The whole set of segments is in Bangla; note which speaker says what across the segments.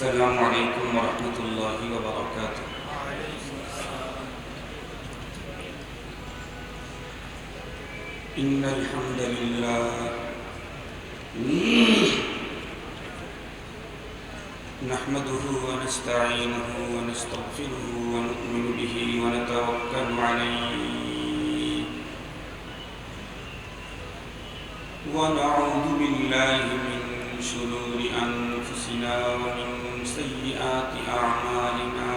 Speaker 1: السلام عليكم ورحمة الله وبركاته. إن الحمد لله نحمده ونستعينه ونستغفره ونؤمن به ونتوكل عليه ونعوذ بالله من شرور أنفسنا ومن سيئات أعمالنا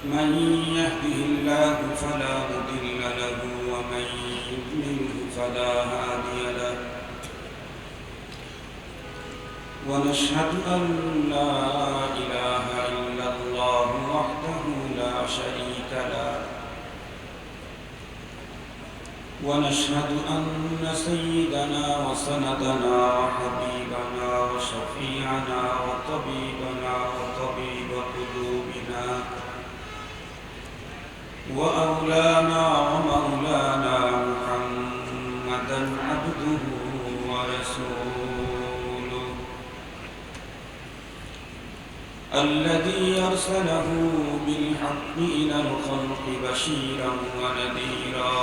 Speaker 1: من يهده الله فلا مضل له ومن يضلله فلا هادي له ونشهد أن لا إله إلا الله وحده لا شريك له ونشهد أن سيدنا وسندنا وحبيبنا وشفيعنا وطبيبنا وطبيب قلوبنا وأولانا ومولانا محمدا عبده ورسوله الذي أرسله بالحق إلى الخلق بشيرا ونذيرا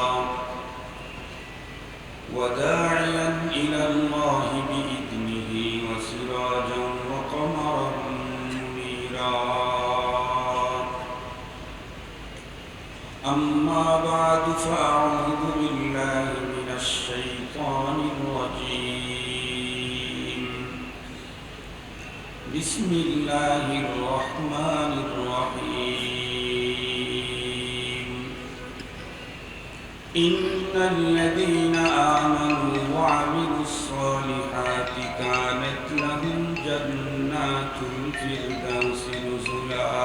Speaker 1: وداعيا إلى الله بإذنه وسراجا وقمرا منيرا أما بعد فأعوذ بالله من الشيطان الرجيم بسم الله الرحمن الرحيم إن الذين آمنوا وعملوا الصالحات كانت لهم جنات الفردوس نزلا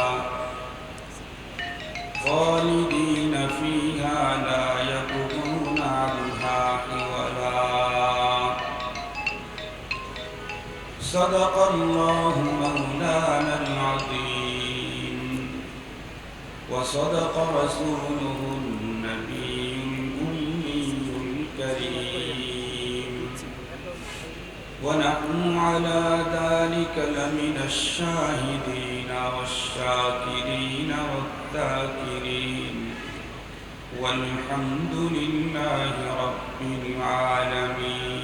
Speaker 1: خالدين فيها لا يبغون عنها حولا صدق الله مولانا العظيم وصدق رسوله النبي الأمي الكريم ونحن على ذلك لمن الشاهدين والشاكرين والذاكرين والحمد لله رب العالمين.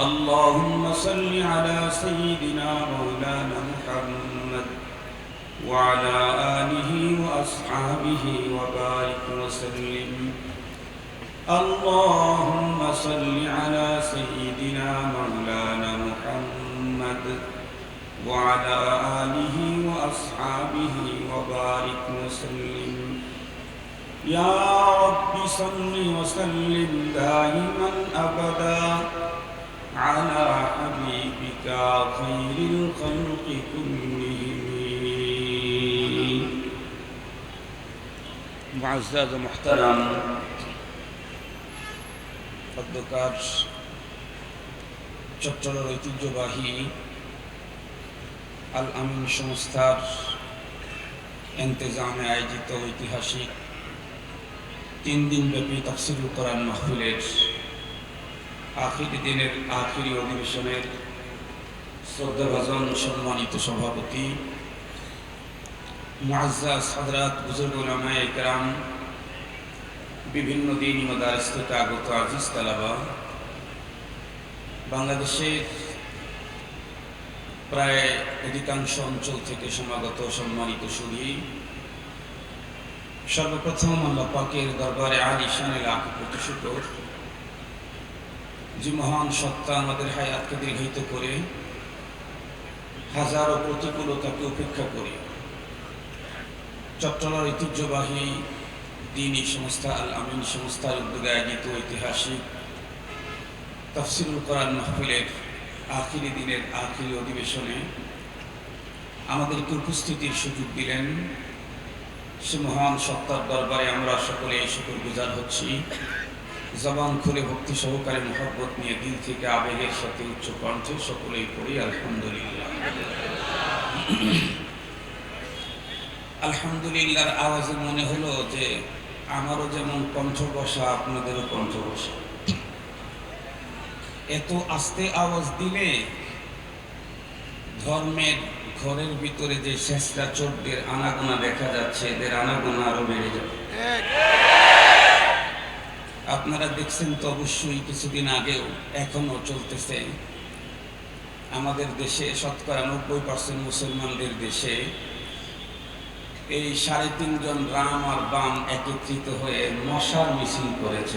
Speaker 1: اللهم صل على سيدنا مولانا محمد وعلى آله وأصحابه وبارك وسلم. اللهم صل على سيدنا مولانا محمد وعلى آله وأصحابه وبارك وسلم. يا رب صل وسلم دائما أبدا على حبيبك خير الخلق كلهم. معزز محترم খদ্দকার চট্টগ্রামের ঐতিহ্যবাহী আল আমিন সংস্থার ইন্তেজামে আয়োজিত ঐতিহাসিক 3 দিনব্যাপী তাফসীরুল কোরআন মাহফিলের আখিরি দিনের আখিরি অধিবেশনের শ্রদ্ধাভাজন সম্মানিত সভাপতি মুআজ্জাজ হযরত বুজুর্গ উলামায়ে কেরাম, বিভিন্ন দিনী মাদারিস থেকে আগত আজিজ তালাবা, বাংলাদেশের প্রায় অধিকাংশ অঞ্চল থেকে সমাগত সম্মানিত সুধী, সর্বপ্রথম আল্লাহ পাকের দরবারে আলিশানে লাখ কোটি শুকর, যে মহান সত্তা আমাদের হায়াতকে দীর্ঘায়িত করে হাজারো প্রতিকূলতাকে উপেক্ষা করে চট্টগ্রামের ঐতিহ্যবাহী দ্বীনী সংস্থা আল আমিন সংস্থার উদ্যোগে আয়োজিত ঐতিহাসিক তাফসীরুল কোরআন মাহফিলের আখিরি দিনের আখিরি অধিবেশনে আমাদেরকে উপস্থিতির সুযোগ দিলেন। সে মহান সত্তার দরবারে আমরা সকলে শুকরগুজার হচ্ছি। জবান খুলে ভক্তি সহকারে মহব্বত নিয়ে দিল থেকে আবেগের সাথে উচ্চ কণ্ঠে সকলেই পড়ি আলহামদুলিল্লাহ। আলহামদুলিল্লাহর আওয়াজে মনে হলো যে আমারও যেমন কণ্ঠ বসা, আপনাদেরও কণ্ঠ বসা। এত আস্তে আওয়াজ দিলে ধর্মের ঘরের ভিতরে যে শেষরা চোরদের আনাগোনা দেখা যাচ্ছে, এদের আনাগোনা আরো বেড়ে যাবে। আপনারা দেখছেন তো অবশ্যই, কিছুদিন আগেও এখনো চলতেছে আমাদের দেশে, শতকরা 90% মুসলমানদের দেশে এই 3.5 জন রাম আর বাম একত্রিত হয়ে মশাল মিছিল করেছে।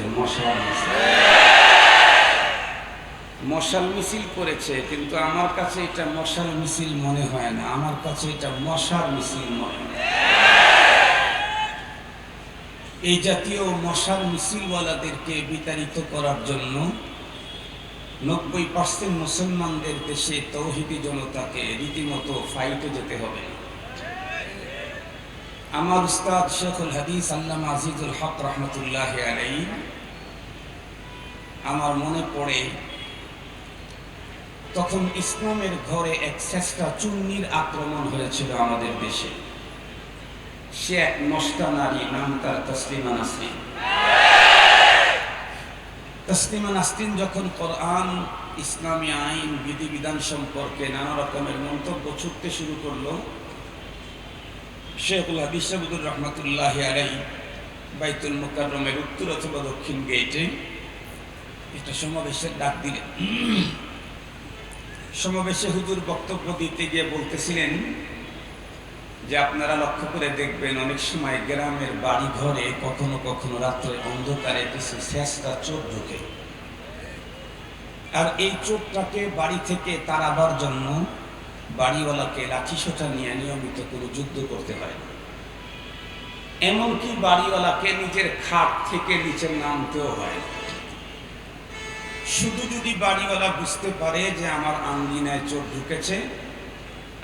Speaker 1: মশাল মিছিল করেছে, কিন্তু আমার কাছে এটা মশাল মিছিল মনে হয় না, আমার কাছে এটা মশার মিছিল মনে হয়। এই জাতীয় মশাল মিছিলওয়ালাদেরকে বিতাড়িত করার জন্য 90% মুসলমানদের দেশে তৌহিদি জনতাকে রীতিমতো ফাইটে যেতে হবে। আমার উস্তাদ শেখুল হাদিস আল্লামা আজিজুল হক রহমতুল্লাহ আলাইহি, আমার মনে পড়ে তখন ইসলামের ঘরে এক শ্রেষ্ঠ চুন্নির আক্রমণ হয়েছিল আমাদের দেশে। সে এক নষ্টা নারী, নাম তার তসলিমা নাসরিন। তসলিমা নাসরিন যখন কোরআন, ইসলামী আইন, বিধিবিধান সম্পর্কে নানা রকমের মন্তব্য ছুটতে শুরু করলো, শেখুল হাদিস আবুদুর রহমতুল্লাহ আলাইহি বাইতুল মুকাররমের উত্তর অথবা দক্ষিণ গেটে একটা সমাবেশের ডাক দিলেন। সমাবেশে হুজুর বক্তব্য দিতে গিয়ে বলতেছিলেন যে আপনারা লক্ষ্য করে দেখবেন, অনেক সময় গ্রামের বাড়ি ঘরে কখনো কখনো রাত্রে অন্ধকারে কিছু শেষরা চোর ঢুকে, আর এই চোরটাকে বাড়ি থেকে তাড়াবার জন্য বাড়িওয়ালাকে লাঠিসোঁটা নিয়ে নিয়মিত কোনো যুদ্ধ করতে হয়। এমনকি বাড়িওয়ালাকে নিজের খাট থেকে নিচে নামতেও হয়। শুধু যদি বাড়িওয়ালা বুঝতে পারে যে আমার আঙ্গিনায় চোর ঢুকেছে,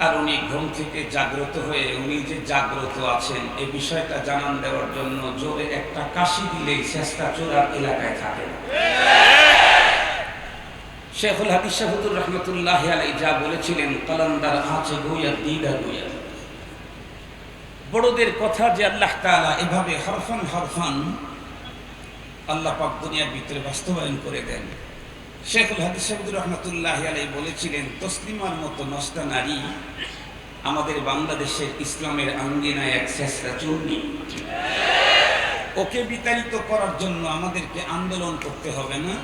Speaker 1: আর উনি ঘুম থেকে জাগ্রত হয়ে উনি যে জাগ্রত আছেন এই বিষয়টা জানান দেওয়ার জন্য জোরে একটা কাশি দিলেই শেষটা চোর আর এলাকায় থাকে না। শেখুল হাদিস হুজুর রহমতুল্লাহ আলাইহি যা বলেছিলেন, কালান্দার আঁচে গুইয়া দিদা গুইয়া, বড়দের কথা যে আল্লাহ তাআলা এভাবে হরফান হরফান আল্লাহ পাক দুনিয়ার ভিতরে বাস্তবায়ন করে দেন। শেখুল হাদিস হুজুর রহমতুল্লাহ আলাইহি বলেছিলেন, তসলিমার মতো নষ্টা নারী আমাদের বাংলাদেশের ইসলামের আঙ্গিনায় এক শেষরা চূর্ণী। ওকে বিতাড়িত করার জন্য আমাদেরকে আন্দোলন করতে হবে না।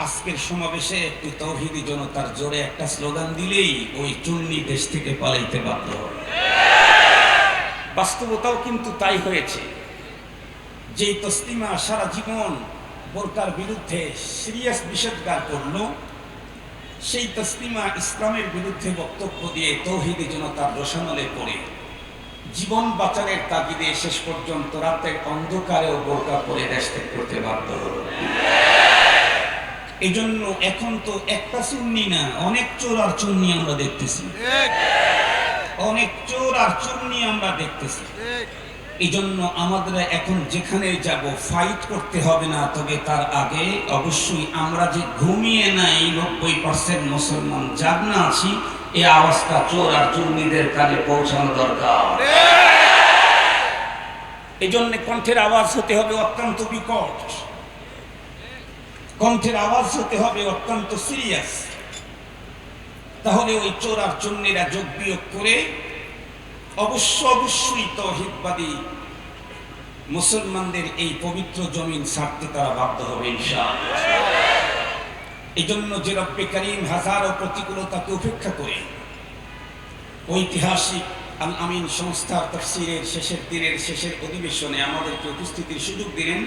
Speaker 1: আজকের সমাবেশে একটি তৌহিদি জনতার জোরে একটা স্লোগান দিলেই ওই চূর্ণী দেশ থেকে পালাইতে বাধ্য হবে। বাস্তবতাও কিন্তু তাই হয়েছে। যেই তসলিমা সারা জীবন বোরকার বিরুদ্ধে সিরিয়াস নিষেধাজ্ঞা করল, সেই তসলিমা ইসলামের বিরুদ্ধে বক্তব্য দিয়ে তৌহিদি জনতার রোশানলে পড়ে জীবন বাঁচানোর তাগিদে শেষ পর্যন্ত রাতের অন্ধকারেও বোরকা পরে দেশ ত্যাগ করতে বাধ্য হল। এই জন্য এখন তো একটা চুন্নি না, অনেক চোর আর চুন্নি আমরা দেখতেছি, অনেক চোর আর চুন্নি আমরা দেখতেছি। এই জন্য আমাদের এখন যেখানে যাব ফাইট করতে হবে না, তবে তার আগে অবশ্যই আমরা যে ঘুমিয়ে নাই 90% মুসলমান জাগনা আছি, এই আওয়াজটা চোর আর চুন্নিদের কানে পৌঁছানো দরকার। এই জন্য কণ্ঠের আওয়াজ হতে হবে অত্যন্ত বিকট, কণ্ঠের আওয়াজ হতে হবে অত্যন্ত সিরিয়াস। তাহলে ওই চোর আর চুন্নিরা যোগ বিয়োগ করে অবশ্যই তাওহীদবাদী মুসলমানদের এই পবিত্র জমিন ছাড়তে তারা বাধ্য হবে ইনশাআল্লাহ। এই জন্য যে রব্বে করিম হাজারো প্রতিকূলতাকে উপেক্ষা করে ঐতিহাসিক আল আমিন সংস্থার তাফসীরের শেষের দিনের শেষের অধিবেশনে আমাদেরকে উপস্থিতির সুযোগ দিলেন,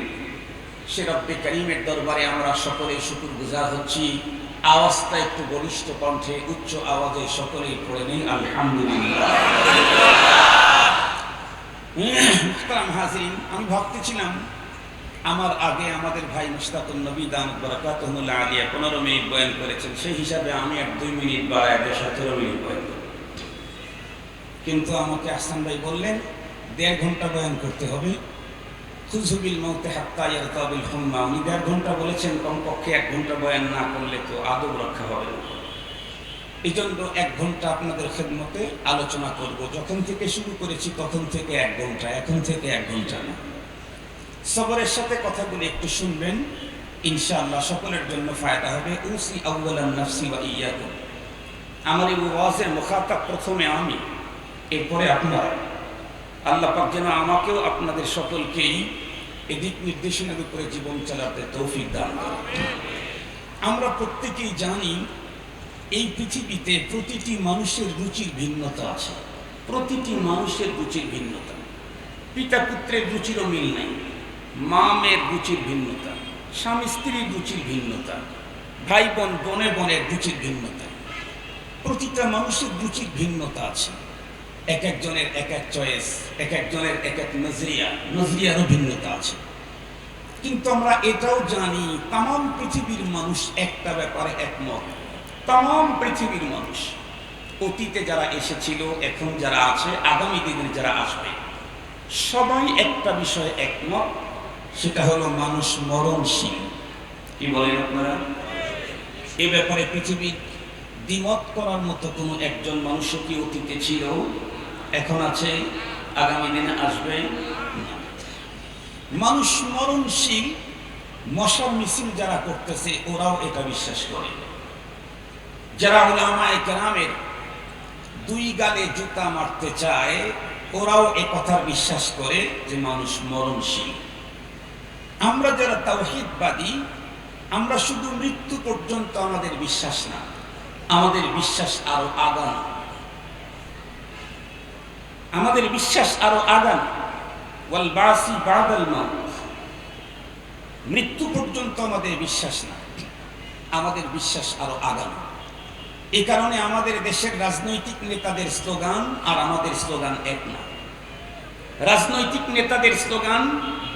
Speaker 1: সে রব্বে করিমের দরবারে আমরা সকলেই শুকরগুজার হচ্ছি। আওয়াজটা একটু বলিষ্ঠ কণ্ঠে উচ্চ আওয়াজে সকলেই পড়ে নেই আলহামদুলিল্লাহ। মুহতারাম হাজিরিন, আমি ভাবতেছিলাম আমার আগে আমাদের ভাই মুশতাকুন নবী দামাত বারাকাতুহুল আলিয়া 15 মিনিট বয়ান করেছেন, সেই হিসাবে আমি 1-2 মিনিট বা 17 মিনিট বয়ান করি। কিন্তু আমাকে আহসান ভাই বললেন 1.5 ঘন্টা বয়ান করতে হবে। খুজুবিল মৌতে হাত্তা ইয়ারতাবিল হুম্মা, উনি 1.5 ঘন্টা বলেছেন, কমপক্ষে 1 ঘন্টা বয়ান না করলে তো আদব রক্ষা হবে না। এই জন্য 1 ঘন্টা আপনাদের খেদমতে আলোচনা করব। যখন থেকে শুরু করেছি তখন থেকে 1 ঘন্টা, এখন থেকে 1 ঘন্টা না। সবরের সাথে কথাগুলো একটু শুনবেন, ইনশাআল্লাহ সকলের জন্য ফায়দা হবে। উসি আউয়ালান নাফসি ওয়া ইয়াকুম। আমার এই ওয়াজের মুখাতাব প্রথমে আমি, এরপরে আপনারা। আল্লাহ পাক যেন আমাকেও আপনাদের সকলকেই এদিক নির্দেশনার উপরে জীবন চালাতে তৌফিক দান করেন। আমরা প্রত্যেকেই জানি এই পৃথিবীতে প্রতিটি মানুষের রুচির ভিন্নতা আছে। প্রতিটি মানুষের রুচির ভিন্নতা। পিতা পুত্রের রুচিরও মিল নাই, মা মেয়ের রুচির ভিন্নতা, স্বামী স্ত্রীর রুচির ভিন্নতা, ভাই বোন বোনের রুচির ভিন্নতা। প্রতিটা মানুষের রুচির ভিন্নতা আছে। এক একজনের এক এক চয়েস, এক একজনের এক এক নজরিয়ারও ভিন্নতা আছে। কিন্তু আমরা এটাও জানি তাম পৃথিবীর মানুষ একটা ব্যাপারে একমত। তাম পৃথিবীর মানুষ, অতীতে যারা এসেছিল, এখন যারা আছে, আগামী দিনে যারা আসবে, সবাই একটা বিষয়ে একমত, সেটা হলো মানুষ মরণশীল। কি বলেন আপনারা? এ ব্যাপারে পৃথিবীর দ্বিমত করার মতো কোনো একজন মানুষ কি অতীতে ছিল, এখন আছে, আগামী দিনে আসবে? মানুষ মরণশীল। মশার মিছিল যারা করতেছে ওরাও এটা বিশ্বাস করে। যারা উলামায়ে কেরামের দুই গালে জুতা মারতে চায় ওরাও এ কথা বিশ্বাস করে যে মানুষ মরণশীল। আমরা যারা তাওহীদবাদী, আমরা শুধু মৃত্যু পর্যন্ত আমাদের বিশ্বাস না, আমাদের বিশ্বাস আরো আগানো। আমাদের বিশ্বাস আরো আগানো। ওয়াল বাসি বাদাল মাউত। মৃত্যু পর্যন্ত আমাদের বিশ্বাস না, আমাদের বিশ্বাস আরো আগানো। এই কারণে আমাদের দেশের রাজনৈতিক নেতাদের স্লোগান আর আমাদের স্লোগান এক না। রাজনৈতিক নেতাদের স্লোগান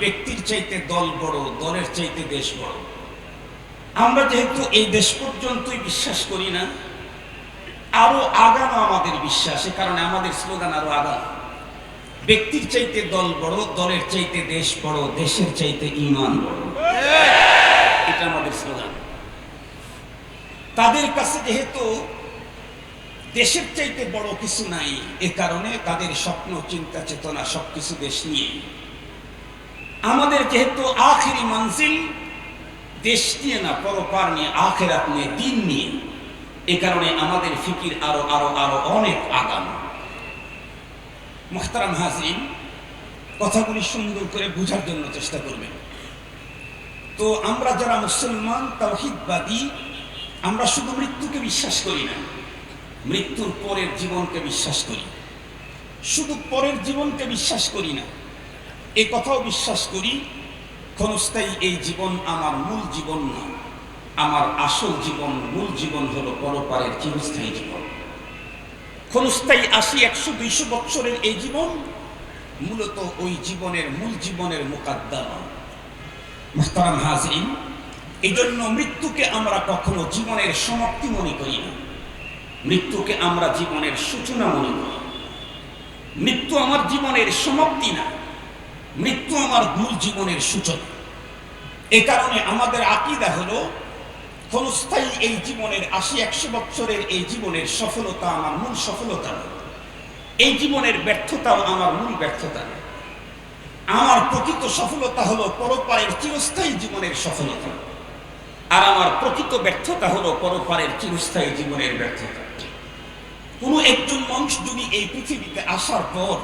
Speaker 1: ব্যক্তির চাইতে দল বড়, দলের চাইতে দেশ বড়। আমরা যেহেতু এই দেশ পর্যন্তই বিশ্বাস করি না, আরো আগানো আমাদের বিশ্বাস, এ কারণে আমাদের স্লোগান আরো আগানো। ব্যক্তির চাইতে দল বড়, দলের চাইতে দেশ বড়, দেশের চাইতে ঈমান বড়, এটা আমাদের স্লোগান। তাদের কাছে যেহেতু দেশের চাইতে বড় কিছু নাই, এ কারণে তাদের স্বপ্ন, চিন্তা, চেতনা সবকিছু দেশ নিয়ে। আমাদের যেহেতু আখিরি মঞ্জিল দেশ নিয়ে না, পরপার নিয়ে, আখিরাত নিয়ে, দিন নিয়ে, এ কারণে আমাদের ফিকির আরো আরো আরো অনেক আগানো। মুহতারাম হাজিরিন, কথাগুলি সুন্দর করে বোঝার জন্য চেষ্টা করবেন। তো আমরা যারা মুসলমান তাওহীদবাদী, আমরা শুধু মৃত্যুকে বিশ্বাস করি না, মৃত্যুর পরের জীবনকে বিশ্বাস করি। শুধু পরের জীবনকে বিশ্বাস করি না, এ কথাও বিশ্বাস করি ক্ষণস্থায়ী এই জীবন আমার মূল জীবন না। আমার আসল জীবন, মূল জীবন হলো পরপারের চিরস্থায়ী জীবন। ক্ষণস্থায়ী ৮০, ১০০, ২০০ বৎসরের এই জীবন মূলত ওই জীবনের মূল জীবনের মুকাদ্দামা। মুহতারাম হাজিরিন, এই জন্য মৃত্যুকে আমরা কখনো জীবনের সমাপ্তি মনে করি না, মৃত্যুকে আমরা জীবনের সূচনা মনে করি। মৃত্যু আমার জীবনের সমাপ্তি না, মৃত্যু আমার মূল জীবনের সূচনা। এ কারণে আমাদের আকীদা হলো ক্ষণস্থায়ী এই জীবনের ৮০, ১০০ বৎসরের এই জীবনের সফলতা আমার মূল সফলতা নয়, এই জীবনের ব্যর্থতাও আমার মূল ব্যর্থতা নয়। আমার প্রকৃত সফলতা হলো পরপারের চিরস্থায়ী জীবনের সফলতা, আর আমার প্রকৃত ব্যর্থতা হলো পরপারের চিরস্থায়ী জীবনের ব্যর্থতা। কোনো একজন মানুষ যদি এই পৃথিবীতে আসার পর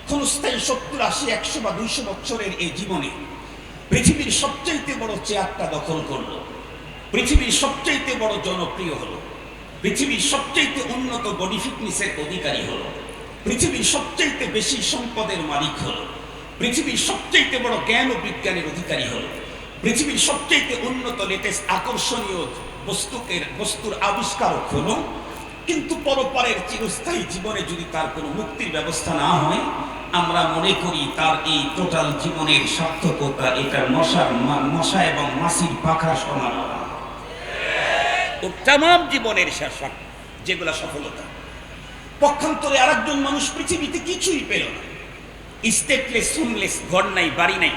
Speaker 1: ক্ষণস্থায়ী ৭০, ৮০, ১০০ বা ২০০ বৎসরের এই জীবনে পৃথিবীর সবচাইতে বড় চেয়ারটা দখল করলো, পৃথিবীর সবচাইতে বড় জনপ্রিয় হলো, পৃথিবীর সবচাইতে উন্নত বডি ফিটনেসের অধিকারী হলো, পৃথিবীর সবচাইতে বেশি সম্পদের মালিক হলো, পৃথিবীর সবচাইতে বড় জ্ঞান ও বিজ্ঞানের অধিকারী হলো, পৃথিবীর সবচাইতে উন্নত লেটেস্ট আকর্ষণীয় বস্তুর আবিষ্কারক হলো, কিন্তু পরপারের চিরস্থায়ী জীবনে যদি তার কোনো মুক্তির ব্যবস্থা না হয়, আমরা মনে করি তার এই টোটাল জীবনের সার্থকতা এটা মশা এবং মাছির পাখা সমান। তাম জীবনের শাসক যেগুলা সফলতা। পক্ষান্তরে আরেকজন মানুষ পৃথিবীতে কিছুই পেল না, স্টেটলেস, হোমলেস, ঘর নাই, বাড়ি নাই,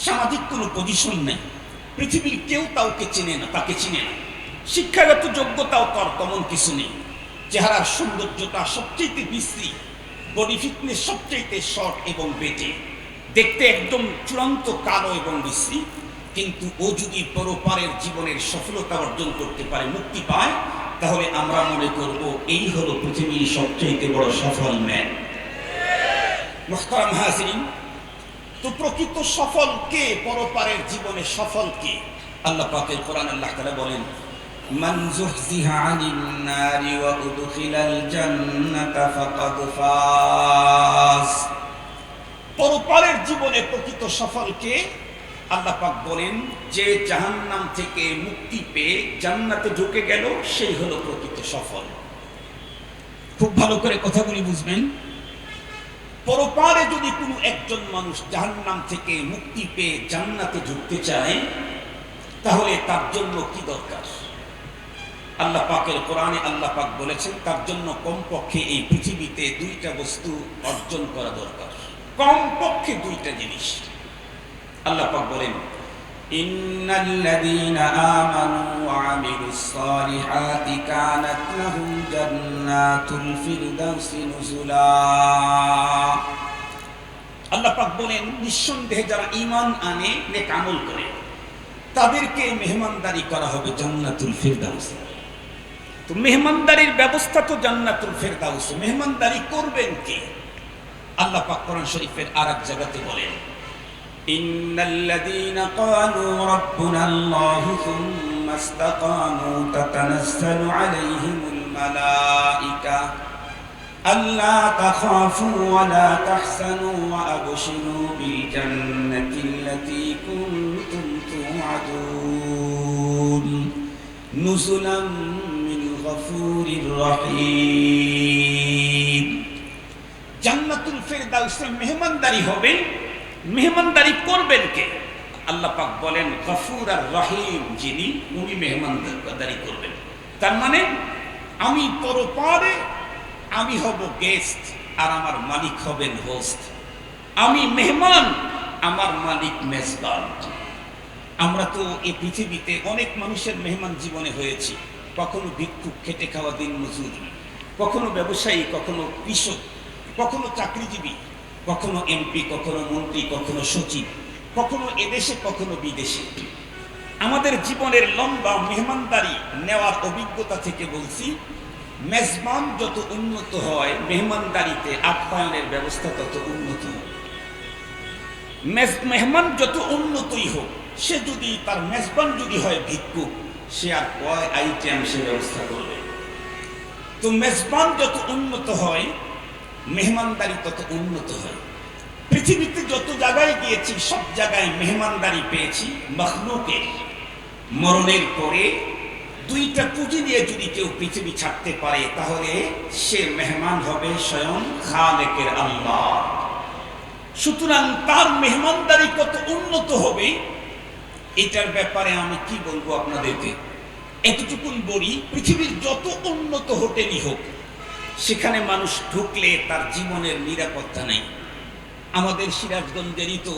Speaker 1: সামাজিক কোনো পজিশন নেই, পৃথিবীর কেউ তাকে চিনে না, শিক্ষাগত যোগ্যতাও তার তেমন কিছু নেই, চেহারার সৌন্দর্যতা সবচেয়ে বিশ্রী, বডি ফিটনেস সবচেয়ে শর্ট এবং বেটে, দেখতে একদম চূড়ান্ত কালো এবং বিশ্রী, কিন্তু ও যদি পরপারের জীবনের সফলতা অর্জন করতে পারে, মুক্তি পায়, তাহলে আমরা মনে করব এই হলো পৃথিবীর সবচেয়ে বড় সফল ম্যান। মুহতারাম হাজিরিন, তো প্রকৃত সফল কে? পরপারের জীবনে সফল কে? আল্লাহ পাকের কোরআন আল্লাহ তাআলা বলেন, মান যুহজিহা আনিন নারি ওয়া উদখিলাল জান্নাতা ফাকাদ ফাজ। পরপারের জীবনে প্রকৃত সফল কে? আল্লাহ পাক বলেন, যে জাহান্নাম থেকে মুক্তি পেয়ে জান্নাতে ঢুকে গেল, সেই হলো প্রকৃত সফল। খুব ভালো করে কথাগুলি বুঝবেন। পরপারে যদি কোনো একজন মানুষ জাহান্নাম থেকে মুক্তি পেয়ে জান্নাতে ঢুকতে চায়, তাহলে তার জন্য কি দরকার? আল্লাহ পাকের কোরআনে আল্লাহ পাক বলেছেন, তার জন্য কমপক্ষে এই পৃথিবীতে দুইটা বস্তু অর্জন করা দরকার, কমপক্ষে দুইটা জিনিস। আল্লাহ পাক বলেন, ইন্নাল্লাযীনা আমানু ওয়া আমিলুস সালিহাতি কানাত লাহুম জান্নাতুল ফিরদাউসি নুজুলা। আল্লাহ পাক বলেন, নিঃসন্দেহে যারা ঈমান আনে, নেক আমল করে, তাদেরকে মেহমানদারি করা হবে জান্নাতুল ফিরদাউস। তো মেহমানদারির ব্যবস্থা তো জান্নাতুল ফিরদাউস। মেহমানদারি করবেন কে? আল্লাহ পাক কোরআন শরীফের আরেক জায়গাতে বলেন, ইন্নাল্লাযীনা ক্বালু রাব্বুনাল্লাহু সুম্মা ইসতাকামু তাতানাজ্জালু আলাইহিমুল মালাঈকা আল্লা তাখাফু ওয়া লা তাহজানু ওয়া আবশিরু বিল জান্নাতিল্লাতী কুনতুম তুআদুন নুজুলাম মিন গফুরির রহিম। জান্নাতুল ফিরদাউসে মেহমানদারি হবে। মেহমানদারি করবেন কে? আল্লাহ পাক বলেন, গফুর আর রহিম যিনি, উনি মেহমানদারি করবেন। তার মানে আমি পরপারে আমি হব গেস্ট, আর আমার মালিক হবেন হোস্ট। আমি মেহমান, আমার মালিক মেজবান। আমরা তো এই পৃথিবীতে অনেক মানুষের মেহমান জীবনে হয়েছি। কখনো ভিক্ষুক, খেটে খাওয়া দিন মজুর, কখনো ব্যবসায়ী, কখনো কৃষক, কখনো চাকরিজীবী, কখনো এমপি, কখনো মন্ত্রী, কখনো সচিব, কখনো এদেশে, কখনো বিদেশে। আমাদের জীবনের লম্বা মেহমানদারি নেওয়ার অভিজ্ঞতা থেকে বলছি, মেজবান যত উন্নত হয়, মেহমানদারিতে আপ্যায়নের ব্যবস্থা তত উন্নত হয়। মেহমান যত উন্নতই হোক, সে যদি তার মেজবান যদি হয় ভিক্ষুক, সে আর কয় আইটেম সে ব্যবস্থা করবে। তো মেজবান যত উন্নত হয়, মেহমানদারি তত উন্নত হয়। পৃথিবীতে যত জায়গায় গিয়েছি, সব জায়গায় মেহমানদারি পেয়েছি মখলুকের। মরণের পরে দুইটা পুঁজি দিয়ে যদি কেউ পৃথিবী ছাড়তে পারে, তাহলে সে মেহমান হবে স্বয়ং খালেকের আল্লাহ। সুতরাং তার মেহমানদারি কত উন্নত হবে, এটার ব্যাপারে আমি কি বলবো আপনাদেরকে? এতটুকুন বলি, পৃথিবীর যত উন্নত হোটেলই হোক, সেখানে মানুষ ঢুকলে তার জীবনের নিরাপত্তা নেই। আমাদের সিরাজগঞ্জেরই তো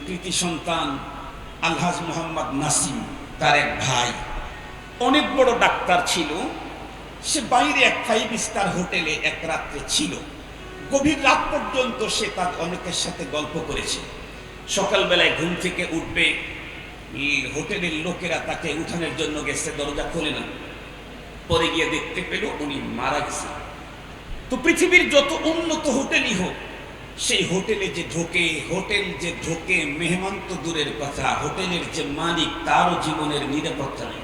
Speaker 1: কৃতি সন্তান আলহাজ মোহাম্মদ নাসিম, তার এক ভাই অনেক বড় ডাক্তার ছিল। সে বাইরে এক 5 স্টার হোটেলে এক রাত্রে ছিল। গভীর রাত পর্যন্ত সে তার অনেকের সাথে গল্প করেছে। সকালবেলায় ঘুম থেকে উঠবে, হোটেলের লোকেরা তাকে উঠানোর জন্য গেছে, দরজা খোলে না। পরে গিয়ে দেখতে পেল উনি মারা গেছে। তো পৃথিবীর যত উন্নত হোটেলই হোক, সেই হোটেলে যে ঢোকে, হোটেল যে ঢোকে, মেহমান তো দূরের কথা, হোটেলের যে মালিক তারও জীবনের নিরাপত্তা নেই।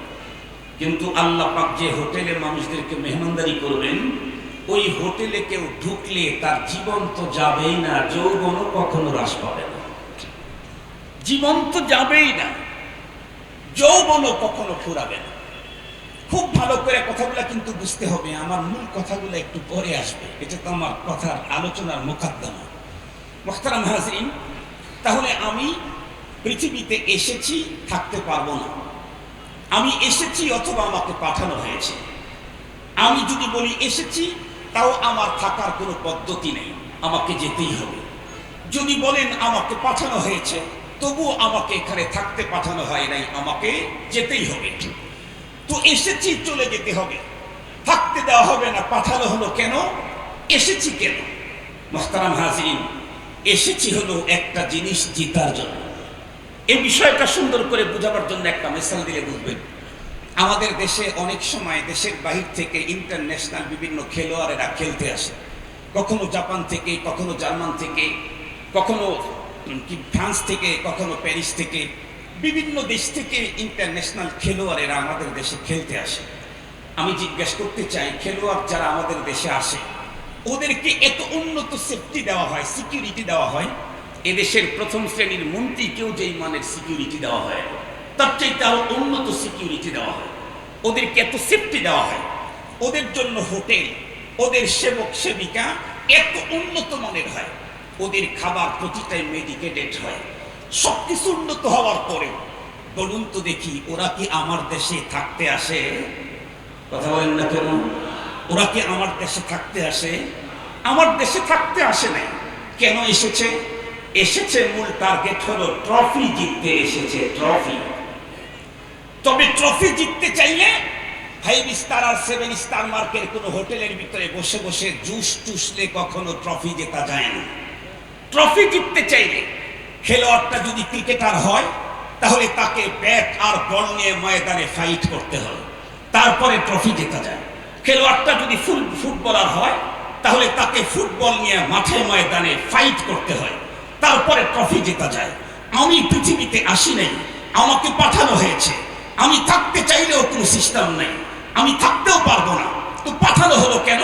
Speaker 1: কিন্তু আল্লাহ পাক যে হোটেলে মানুষদেরকে মেহমানদারি করবেন, ওই হোটেলে কেউ ঢুকলে তার জীবন তো যাবেই না, যৌবনও কখনো হ্রাস পাবে না। জীবন তো যাবেই না, যৌবনও কখনো ফুরাবে না। খুব ভালো করে কথাগুলো কিন্তু বুঝতে হবে। আমার মূল কথাগুলো একটু পরে আসবে, এটা তো আমার কথার আলোচনার মুকাদ্দমা। মুহতারাম হাজিরিন, তাহলে আমি পৃথিবীতে এসেছি, থাকতে পারবো না। আমি এসেছি অথবা আমাকে পাঠানো হয়েছে। আমি যদি বলি এসেছি, তাও আমার থাকার কোনো পদ্ধতি নেই, আমাকে যেতেই হবে। যদি বলেন আমাকে পাঠানো হয়েছে, তবুও আমাকে এখানে থাকতে পাঠানো হয় নাই, আমাকে যেতেই হবে। তো এসেছি, চলে যেতে হবে, থাকতে দেওয়া হবে না। পাঠানো হলো কেন? এসেছি কেন? মুহতারাম হাজিরিন, এসেছি হলো একটা জিনিস জিতার জন্য। এই বিষয়টা সুন্দর করে বোঝাবার জন্য একটা মিসাল দিলে বুঝবেন। আমাদের দেশে অনেক সময় দেশের বাহির থেকে ইন্টারন্যাশনাল বিভিন্ন খেলোয়াড়েরা খেলতে আসে, কখনো জাপান থেকে, কখনো জার্মান থেকে, কখনো ফ্রান্স থেকে, কখনো প্যারিস থেকে, বিভিন্ন দেশ থেকে ইন্টারন্যাশনাল খেলোয়াড়েরা আমাদের দেশে খেলতে আসে। আমি জিজ্ঞেস করতে চাই, খেলোয়াড় যারা আমাদের দেশে আসে ওদেরকে এত উন্নত সেফটি দেওয়া হয়, সিকিউরিটি দেওয়া হয়, এদেশের প্রথম শ্রেণীর মন্ত্রীকেও যেই মানের সিকিউরিটি দেওয়া হয় তার চাইতে আরো উন্নত সিকিউরিটি দেওয়া হয়, ওদেরকে এত সেফটি দেওয়া হয়, ওদের জন্য হোটেল, ওদের সেবক সেবিকা এত উন্নত মানের হয়, ওদের খাবার প্রতিটাই মেডিকেটেড হয়। সবকিছু উন্নত হওয়ার পরে বলুন তো দেখি, ওরা কি আমার দেশে থাকতে আসে? কথা বলেন না কেন? ওরা কি আমার দেশে থাকতে আসে? আমার দেশে থাকতে আসে নাই। কেন এসেছে? এসেছে মূল টার্গেট হলো ট্রফি জিততে এসেছে, ট্রফি। তবে ট্রফি জিততে চাইলে 5 স্টার আর 7 স্টার মার্কের কোন হোটেলের ভিতরে বসে বসে জুস টুসলে কখনো ট্রফি জেতা যায় না। ট্রফি জিততে চাইলে খেলোয়াড়টা যদি ক্রিকেটার হয় তাহলে তাকে ব্যাট আর বল নিয়ে ময়দানে ফাইট করতে হয়, তারপরে ট্রফি জেতা যায়। খেলোয়াড়টা যদি ফুটবলার হয় তাহলে তাকে ফুটবল নিয়ে মাঠে ময়দানে ফাইট করতে হয়, তারপরে ট্রফি জেতা যায়। আমি পৃথিবীতে আসি নাই, আমাকে পাঠানো হয়েছে। আমি থাকতে চাইলেও কোনো সিস্টেম নেই, আমি থাকতেও পারবো না। তো পাঠানো হলো কেন?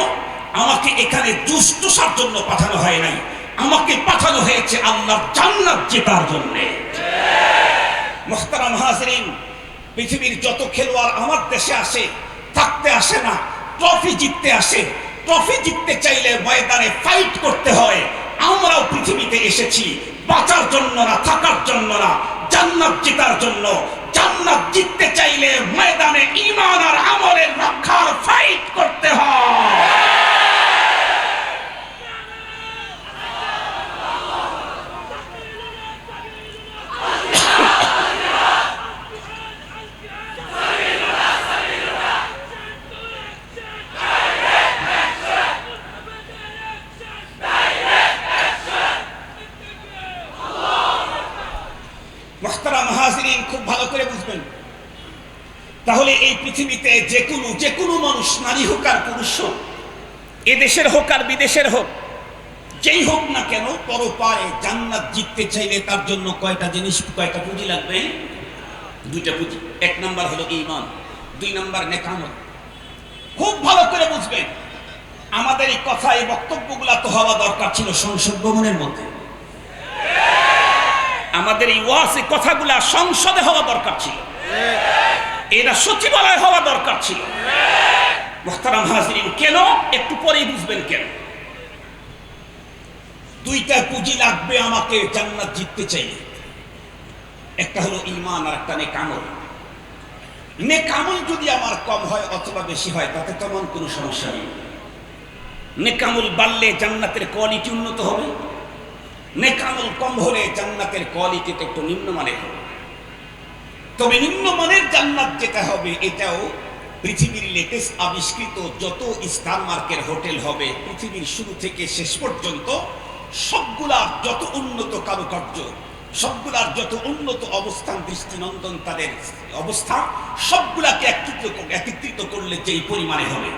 Speaker 1: আমাকে এখানে দুষ্টসার জন্য পাঠানো হয় নাই, আমাকে পাঠানো হয়েছে আল্লাহর জান্নাত জেতার জন্য। মুহতারাম হাজরিন, পৃথিবীর যত খেলোয়াড় আমার দেশে আসে থাকতে আসে না, ট্রফি জিততে আসে। ট্রফি জিততে চাইলে ময়দানে ফাইট করতে হয়। আমরাও পৃথিবীতে এসেছি বাঁচার জন্য না, থাকার জন্য না, জান্নাত জেতার জন্য। জান্নাত জিততে চাইলে ময়দানে ঈমান আর আমলের রক্ষার ফাইট করতে হয়। মুহতারাম হাজিরিন, খুব ভালো করে বুঝবেন। তাহলে এই পৃথিবীতে যে কোনো মানুষ, নারী হোক আর পুরুষ হোক, এদেশের হোক আর বিদেশের হোক, যেই হোক না কেন, পরপারে জান্নাত জিততে চাইলে তার জন্য কয়টা জিনিস, কয়টা পুঁজি লাগবে? দুইটা পুঁজি। 1 নাম্বার হলো ঈমান, 2 নাম্বার নেক আমল। খুব ভালো করে বুঝবেন। আমাদের এই কথা, এই বক্তব্যগুলা তো হওয়া দরকার ছিল সংসদ ভবনের মধ্যে। আমাদের এই ওয়াজে কথাগুলা সংসদে হওয়া দরকার ছিল, এটা সচিবালয় হওয়া দরকার ছিল। মুহতারাম হাজিরিন, কেন? একটু পরেই বুঝবেন কেন। 2টা পুঁজি লাগবে আমাকে জান্নাত জিততে চাইলে। একটা হলো ঈমান আর একটা নেক আমল। নেক আমল যদি আমার কম হয় অথবা বেশি হয় তাতে তেমন কোনো সমস্যা নেই। নেক আমল বাড়লে জান্নাতের কোয়ালিটি উন্নত হবে, নেক আমল কম হলে জান্নাতের কোয়ালিটিটা একটু নিম্নমানের হবে। তবে নিম্নমানের জান্নাত যেটা হবে, এটাও পৃথিবীর লেটেস্ট আবিষ্কৃত যত স্টার মার্কের হোটেল হবে পৃথিবীর শুরু থেকে শেষ পর্যন্ত, সবগুলার যত উন্নত কারুকার্য, সবগুলার যত উন্নত অবস্থান, দৃষ্টিনন্দন তাদের অবস্থা, সবগুলাকে একত্রিত করলে যেই পরিমাণে হবে,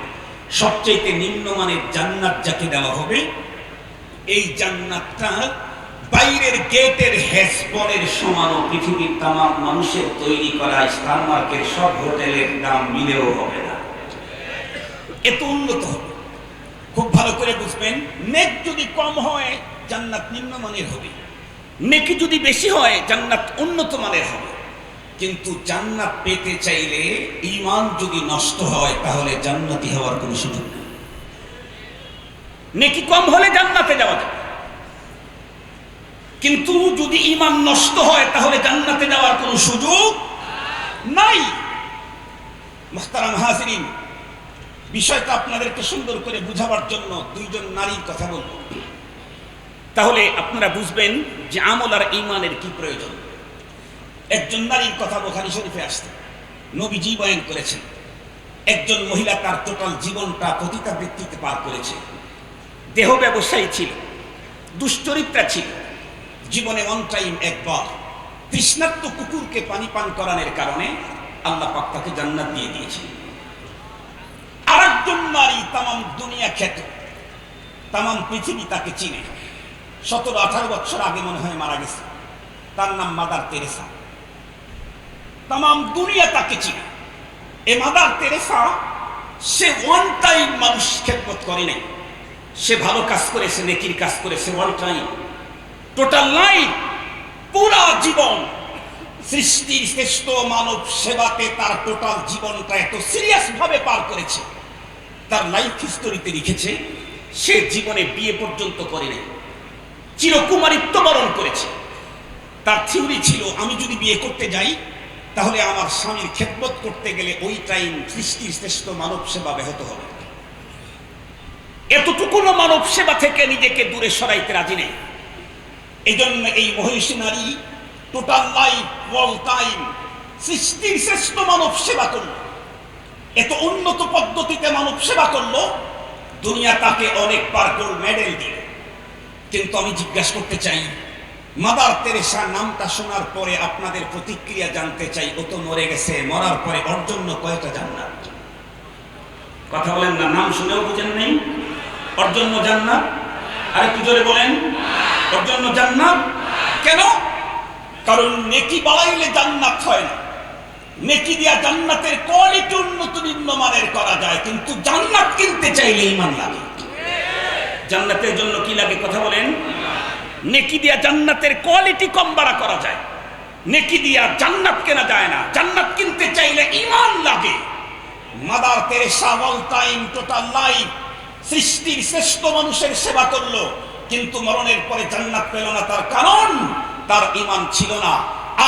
Speaker 1: সবচেয়ে নিম্নমানের জান্নাত যাকে দেওয়া হবে, এই জান্নাতটা বাইরের গেটের হেসবনের সমানও পৃথিবীর তামাম মানুষের তৈরি করা স্টার মার্কের সব হোটেলের দাম মিলেও হবে না, এত উন্নত হবে। খুব ভালো করে বুঝবেন। নেক যদি কম হয় জান্নাত নিম্নমানের হবে, নেকি যদি বেশি হয় জান্নাত উন্নত মানের হবে। কিন্তু জান্নাত পেতে চাইলে ঈমান যদি নষ্ট হয় তাহলে জান্নাতি হওয়ার কোনো সুযোগ নেই। নেকি কম হলে জান্নাতে যাওয়া যাবে, কিন্তু যদি ঈমান নষ্ট হয় তাহলে জান্নাতে যাওয়ার কোনো সুযোগ নাই। মুহতারাম হাজিরিন, বিষয়টা আপনাদেরকে সুন্দর করে বুঝাবার জন্য 2জন নারীর কথা বলব, তাহলে আপনারা বুঝবেন যে আমল আর ঈমানের কি প্রয়োজন। একজন নারীর কথা বুখারী শরীফে আসছে, নবীজি বয়ান করেছেন। একজন মহিলা তার টোটাল জীবনটা পতিতাবৃত্তিতে পার করেছে, দেহ ব্যবসায়ী ছিল, দুশ্চরিত্রা ছিল, জীবনে ওয়ান টাইম একবার তৃষ্ণার্ত কুকুরকে পানি পান করানোর কারণে আল্লাহ পাক তাকে জান্নাত দিয়ে দিয়েছে। আরেকজন নারী তামাম দুনিয়া খ্যাত, তামাম পৃথিবী তাকে চিনে, 17-18 বছর আগে মনে হয় মারা গেছে, তার নাম মাদার তেরেসা। তামাম দুনিয়া তাকে চিনে। A mother Teresa, say one time মানুষ খেদমত করে নাই, সে ভালো কাজ করেছে, নেকির কাজ করেছে ওয়ান টাইম, টোটাল লাইফ, পুরা জীবন সৃষ্টির শ্রেষ্ঠ মানব সেবাতে তার টোটাল জীবনটা এত সিরিয়াস ভাবে পার করেছে। তার লাইফ হিস্টোরিতে লিখেছে সে জীবনে বিয়ে পর্যন্ত করে নাই, চিরকুমারিত্ব বরণ করেছে। তার থিওরি ছিল, আমি যদি বিয়ে করতে যাই তাহলে আমার স্বামীর খেদমত করতে গেলে ওই টাইম সৃষ্টির শ্রেষ্ঠ মানব সেবা ব্যাহত হবে। এতটুকু মানব সেবা থেকে নিজেকে দূরে সরাইতে রাজি নেই। এই জন্য এই মহিষী নারী টোটাল লাইফ অল টাইম সৃষ্টির শ্রেষ্ঠ মানব সেবা করল, এত উন্নত পদ্ধতিতে মানব সেবা করলো, দুনিয়া তাকে অনেকবার গোল্ড মেডেল দিল। কিন্তু আমি জিজ্ঞাসা করতে চাই, মাদার তেরেসা নামটা শোনার পরে আপনাদের প্রতিক্রিয়া জানতে চাই। ও তো মরে গেছে, মরার পরে ওর জন্য কয়টা জান্নাত? কথা বলেন না, নাম শুনেও বুঝেন নেই, ওর জন্য জান্নাত? আর একটু জোরে বলেন, ওর জন্য জান্নাত। কেন? কারণ নেকি বাড়াইলে জান্নাত হয় না, নেকি দিয়া জান্নাতের কোয়ালিটি উন্নত নিম্নমানের করা যায়, কিন্তু জান্নাত কিনতে চাইলে ঈমান লাগে। জান্নাতের জন্য কি লাগে? কথা বলেন। নেকি দিয়া জান্নাতের কোয়ালিটি কম বাড়া করা যায়, নেকি দিয়া জান্নাত কেনা যায় না। জান্নাত কিনতে চাইলে ঈমান লাগে। Mother Teresa all time total life সৃষ্টির শ্রেষ্ঠ মানুষের সেবা করলো, কিন্তু মরণের পরে জান্নাত পেল না। তার কারণ তার ঈমান ছিল না।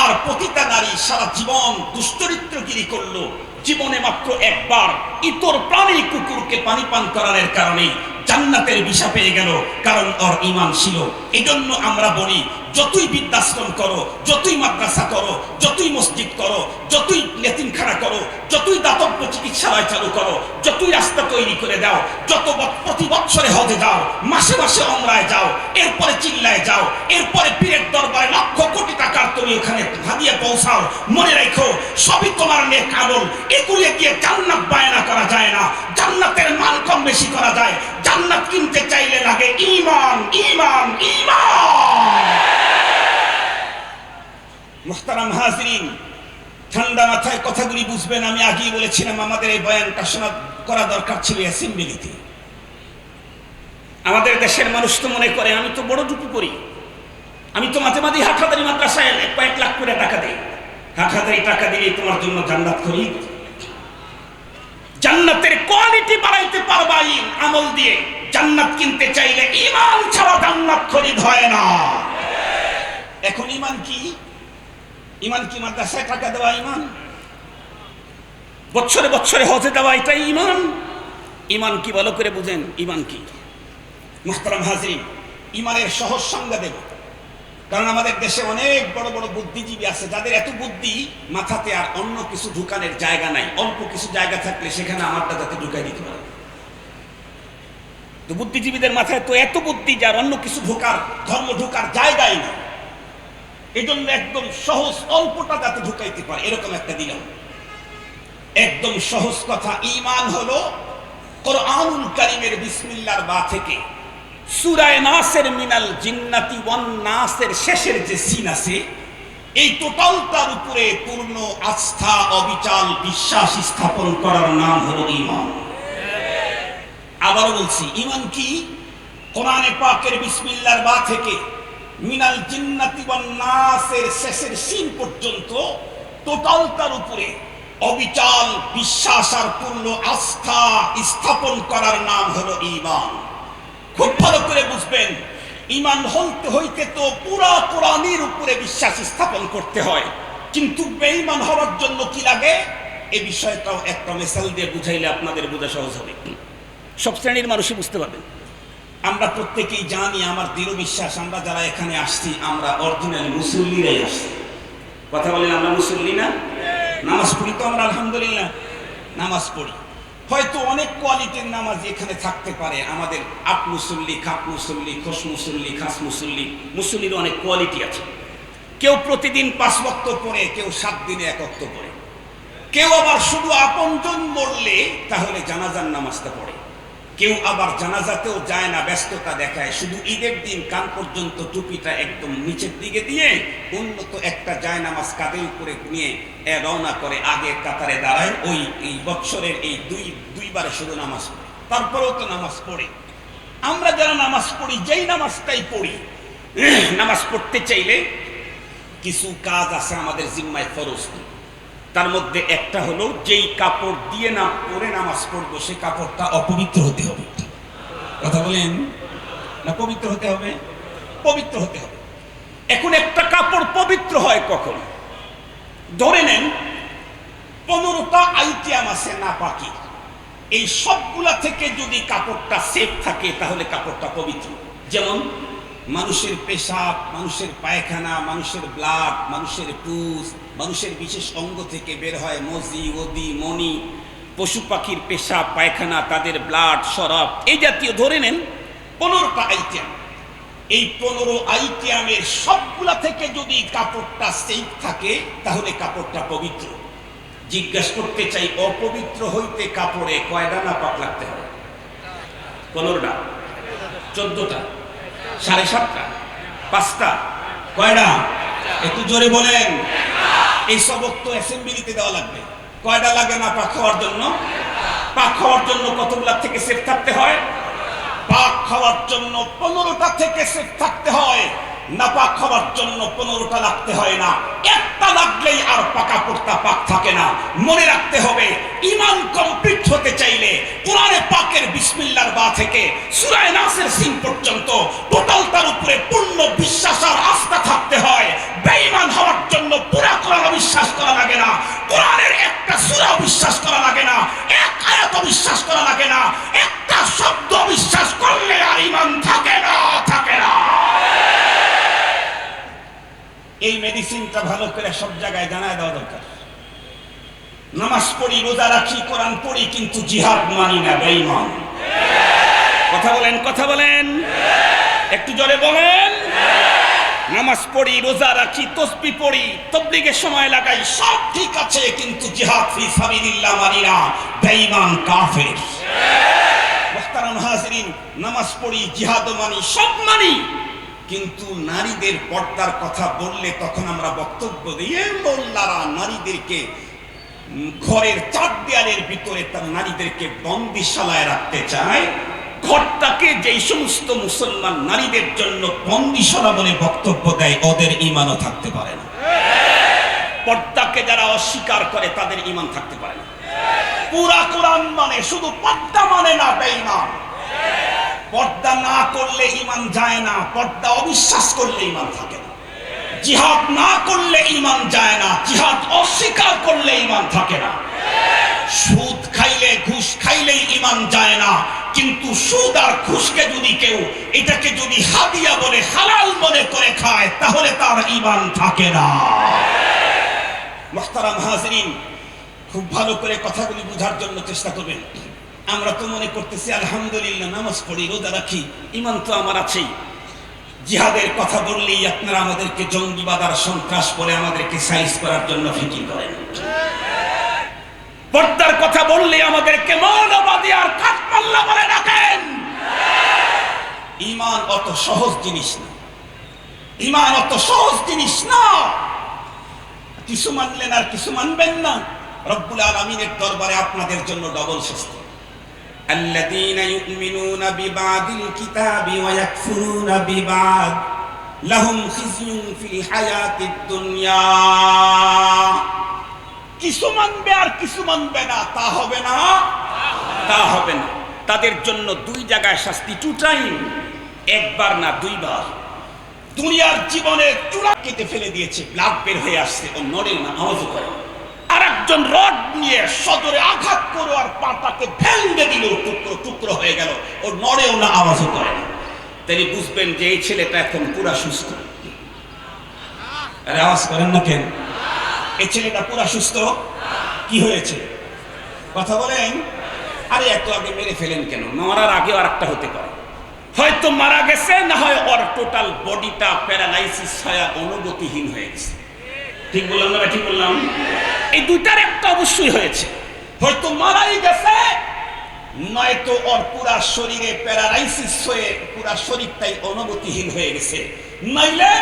Speaker 1: আর প্রতিটা নারী সারা জীবন দুশ্চরিত্রগিরি করলো, জীবনে মাত্র একবার ইতর প্রাণী কুকুরকে পানি পান করানোর কারণে জান্নাতের ভিসা পেয়ে গেল, কারণ ওর ঈমান ছিল। এজন্য আমরা বলি, যতই বৃদ্ধাশ্রম করো, যতই মাদ্রাসা করো, যতই মসজিদ করো, যতই এতিমখানা করো, যতই দাতব্য চিকিৎসালয় চালু করো, যতই রাস্তা তৈরি করে দাও, যত প্রতি বছরে হজে যাও, মাসে মাসে ওমরায় যাও, এরপরে চিল্লায় যাও, এরপরে পীরের দরবারে লক্ষ কোটি টাকার তুমি ওখানে হাদিয়া পৌঁছাও, মনে রাখো সবই তোমার নেক আমল। এগুলো দিয়ে জান্নাত বায়না করা যায় না, জান্নাতের মান কম বেশি করা যায়। জান্নাত কিনতে চাইলে লাগে ঈমান, ঈমান, ঈমান। মুহতারাম হাজরিন, ঠান্ডা মাথায় কথাগুলি বুঝবেন। আমি আগেই বলেছিলাম আমাদের এই বয়ানটা শোনা করা দরকার ছিল অ্যাসেম্বলিতে। আমাদের দেশের মানুষ তো মনে করে আমি তো বড় টুপি পরি, আমি তো মাঝে মাঝে হাটহাজারি মাদ্রাসায় কয়েক লাখ করে টাকা দেই, হাটহাজারি টাকা দিলেই তোমার জন্য জান্নাত খরিদ। জান্নাতের কোয়ালিটি বাড়াইতে পারবা আমল দিয়ে, জান্নাত কিনতে চাইলে ঈমান ছাড়া জান্নাত খরিদ হয় না। এখন ঈমান কি? ঈমান কি মাদ্রাসায় টাকা দেওয়া ঈমান? বছরে বছরে হজে দেওয়া এটাই ঈমান? ঈমান কি ভালো করে বুঝেন, ঈমান কি? মুহতারাম হাজরিন, ঈমানের সহজ সংজ্ঞা দেব, কারণ আমাদের দেশে অনেক বড় বড় বুদ্ধিজীবী আছে যাদের এত বুদ্ধি মাথাতে আর অন্য কিছু ঢুকানোর জায়গা নাই। অল্প কিছু জায়গা থাকলে সেখানে আমারটা যাতে ঢুকাই দিতে পারে। তো বুদ্ধিজীবীদের মাথায় তো এত বুদ্ধি যার অন্য কিছু ঢোকার, ধর্ম ঢোকার জায়গাই না। এই জন্য একদম সহজ অল্পটা যাতে ঢুকাইতে পারে এরকম একটা দিলাম। একদম সহজ কথা, ঈমান হলো কোরআনুল কারীমের বিসমিল্লাহর বা থেকে সূরা নাসের মিনাল জিন্নাতি ওয়ান নাসের শেষের যে সিন আছে, এই টোটালটার উপরে পূর্ণ আস্থা, অবিচল বিশ্বাস স্থাপন করার নাম হলো ঈমান। আবারও বলছি, ঈমান কি? কোরআনে পাকের বিসমিল্লাহর বা থেকে মিনাল জিন্নাতি ওয়ান নাসের শেষের সিন পর্যন্ত টোটালটার উপরে অবিচল বিশ্বাস আর পূর্ণ আস্থা স্থাপন করার নাম হলো ঈমান। খুব ভালো করে বুঝবেন, ঈমান হইতে তো পুরা কোরআনের উপরে বিশ্বাস স্থাপন করতে হয়, কিন্তু বেঈমান হওয়ার জন্য কি লাগে এই বিষয়টাও একটা মিসাল দিয়ে বুঝাইলে আপনাদের বোঝা সহজ হবে, সব শ্রেণীর মানুষই বুঝতে পারবেন। আমরা প্রত্যেকেই জানি, আমার দৃঢ় বিশ্বাস, আমরা যারা এখানে আসছি আমরা অরিজিনাল মুসল্লিরাই আসছি। কথা বলেন, আমরা মুসল্লি না? নামাজ পড়ি তো আমরা, আলহামদুলিল্লাহ নামাজ পড়ি, হয়তো অনেক কোয়ালিটির নামাজ এখানে থাকতে পারে, আমাদের আপ মুসল্লি, খাপ মুসল্লি, খোস মুসল্লি, খাস মুসল্লি, মুসল্লির অনেক কোয়ালিটি আছে। কেউ প্রতিদিন 5 ওয়াক্ত পড়ে, কেউ 7 দিনে 1 ওয়াক্ত পড়ে, কেউ আবার শুধু আপনজন মরলে তাহলে জানাজার নামাজটা পড়ে, কেউ আবার জানাজাতেও যায় না, ব্যস্ততা দেখায়, শুধু ঈদের দিন কান পর্যন্ত টুপিটা একদম নিচের দিকে দিয়ে উন্নত একটা যায় নামাজ কাঁধের উপরে নিয়ে রওনা করে, আগের কাতারে দাঁড়ায়। এই বৎসরের এই দুইবারে শুধু নামাজ পড়ে, তারপরেও তো নামাজ পড়ে। আমরা যারা নামাজ পড়ি, যেই নামাজটাই পড়ি, নামাজ পড়তে চাইলে কিছু কাজ আছে আমাদের জিম্মায়, ফরজ। তার মধ্যে একটা হলো, যেই কাপড় দিয়ে না পরে নামাজ পড়বো সেই কাপড়টা অপবিত্র হতে হবে। কথা বলেন না? পবিত্র হতে হবে, পবিত্র হতে হবে। এখন একটা কাপড় পবিত্র হয় কখন? ধরে নেন 15টা আইটেম আছে নাপাকি, এই সবগুলা থেকে যদি কাপড়টা সেফ থাকে তাহলে কাপড়টা পবিত্র। যেমন মানুষের পেশাব, মানুষের পায়খানা, মানুষের ব্লাড, মানুষের পুজ, মানুষের বিশেষ অঙ্গ থেকে বের হয় মজি, ওদি, মনি, পশু পাখির পেশাব, পায়খানা, তাদের ব্লাড, শরাব, এই জাতীয় ধরে নেন 15টা আইটেম। এই 15 আইটেমের সবগুলা থেকে যদি কাপড়টা সেফ থাকে তাহলে কাপড়টা পবিত্র। জিজ্ঞাসা করতে চাই, অপবিত্র হইতে কাপড়ে কয়টা নাপাক লাগতে হবে? 15টা, 14টা, 7.5টা, 5টা, কয়টা? একটু জোরে বলেন। এই সবক তো অ্যাসেম্বলিতে দেওয়া লাগবে। কয়টা লাগে না পাক খাওয়ার জন্য? পাক খাওয়ার জন্য কতগুলা থেকে সেফ থাকতে হয়? পাক খাওয়ার জন্য 15টা থেকে সেফ থাকতে হয়। নাপাক খাওয়ার জন্য 15টা লাগতে হয় না, একটা লাগলেই আর পাকা পোক্তা পাক থাকে না। মনে রাখতে হবে, ঈমান কমপ্লিট হতে চাইলে কোরআনে পাকের বিসমিল্লাহর বা থেকে সূরা নাসের সিন পর্যন্ত টোটাল তার উপরে পূর্ণ বিশ্বাস আর আস্থা থাকতে হয়। বেঈমান হওয়ার জন্য পুরা কোরআন বিশ্বাস করা লাগে না, কোরআনের একটা সূরা বিশ্বাস করা লাগে না, এক আয়াত বিশ্বাস করা লাগে না, একটা শব্দ বিশ্বাস করলে আর ঈমান থাকে না, থাকে না। এই মেডিসিনটা ভালো করে সব জায়গায় জানায় দেওয়া দরকার। নামাজ পড়ি, রোজা রাখি, কোরআন পড়ি, কিন্তু জিহাদ মানি না, বেঈমান। কথা বলেন, কথা বলেন, একটু জোরে বলেন। নামাজ পড়ি, রোজা রাখি, তাসবিহ পড়ি, তাবলীগের সময় লাগাই, সব ঠিক আছে, কিন্তু জিহাদ ফি সাবিলিল্লাহ মানি না, বেঈমান, কাফের। মুহতারাম হাজিরিন, নামাজ পড়ি, জিহাদও মানি, সব মানি, কিন্তু নারীদের পর্দার কথা বললে তখন আমরা বক্তব্য দিই, মোল্লারা নারীদেরকে ঘরের 4 দেয়ালের ভিতরে তার নারীদেরকে বন্দিশালায় রাখতে চায়। ঘরটাকে যেই সমস্ত মুসলমান নারীদের জন্য বন্দিশালা বলে বক্তব্য দেয়, ওদের ঈমানও থাকতে পারে না। পর্দাকে যারা অস্বীকার করে তাদের ঈমান থাকতে পারে না। পুরা কোরআন মানে, শুধু পর্দা মানে না, বেঈমান। পর্দা না করলে ঈমান যায় না, পর্দা অবিশ্বাস করলে ঈমান থাকে না। জিহাদ না করলে ঈমান যায় না, জিহাদ অস্বীকার করলে ঈমান থাকে না। সুদ খাইলে, ঘুষ খাইলেই ঈমান যায় না, কিন্তু সুদ আর ঘুষকে যদি কেউ এটাকে যদি হাদিয়া বলে হালাল মনে করে খায় তাহলে তার ঈমান থাকে না। মুহতারাম হাজিরিন, খুব ভালো করে কথাগুলি বোঝার জন্য চেষ্টা করবেন। আমরা তো মনে করতেছি আলহামদুলিল্লাহ, নামাজ পড়ি, রোজা রাখি, ঈমান তো আমার আছেই। জিহাদের কথা বললেই আপনারা আমাদেরকে জঙ্গিবাদ আর সন্ত্রাস বলে আমাদেরকে সাইজ করার জন্য ফিকির করেন। পর্দার কথা বললে আমাদেরকে মৌলবাদী আর কাঠমাল্লা বলে ডাকেন। ঈমান অত সহজ জিনিস না, ঈমান অত সহজ জিনিস না। কিছু মানলেন আর কিছু মানবেন না, রব্বুল আলামিনের দরবারে আপনাদের জন্য ডবল শাস্তি। الذين يؤمنون ببعض الكتاب ويكفرون ببعض لهم خزي في الحياة الدنيا। কিছু মানবে আর কিছু মানবে না, তা হবে না, তা হবে না। তাদের জন্য 2 জায়গায় শাস্তি, 2 টাইম, একবার না 2 বার। দুনিয়ার জীবনে চূড়া কেটে ফেলে দিয়েছে, ব্লাড বের হয়ে আসছে, ও নড়ে না, আওয়াজ করে। আরেকজন রড নিয়ে সদরে আঘাত করো আর পাটাকে ভেঙে দিল, টুকরো টুকরো হয়ে গেল, ও নড়েও না, আওয়াজও করে না। তাই বুঝবেন যে এই ছেলেটা এখন পুরা সুস্থ। আরে আওয়াজ করেন না কেন? এই ছেলেটা পুরা সুস্থ। কি হয়েছে? কথা বলেন। আরে এত আগে মেরে ফেলেন কেন? মারার আগেও আর একটা হতে পারে, হয়তো মারা গেছে, না হয় ওর টোটাল বডিটা প্যারালাইসিস হয়ে অনুগতিহীন হয়ে গেছে। ঠিক বললাম না? ঠিক বললাম? এই দুইটার একটা অবশ্যই হয়েছে, হয়তো মারাই গেছে, নয়তো ওর পুরা শরীরে প্যারালাইসিস হয়ে পুরা শরীরটাই অনুগতিহীন হয়ে গেছে। নইলে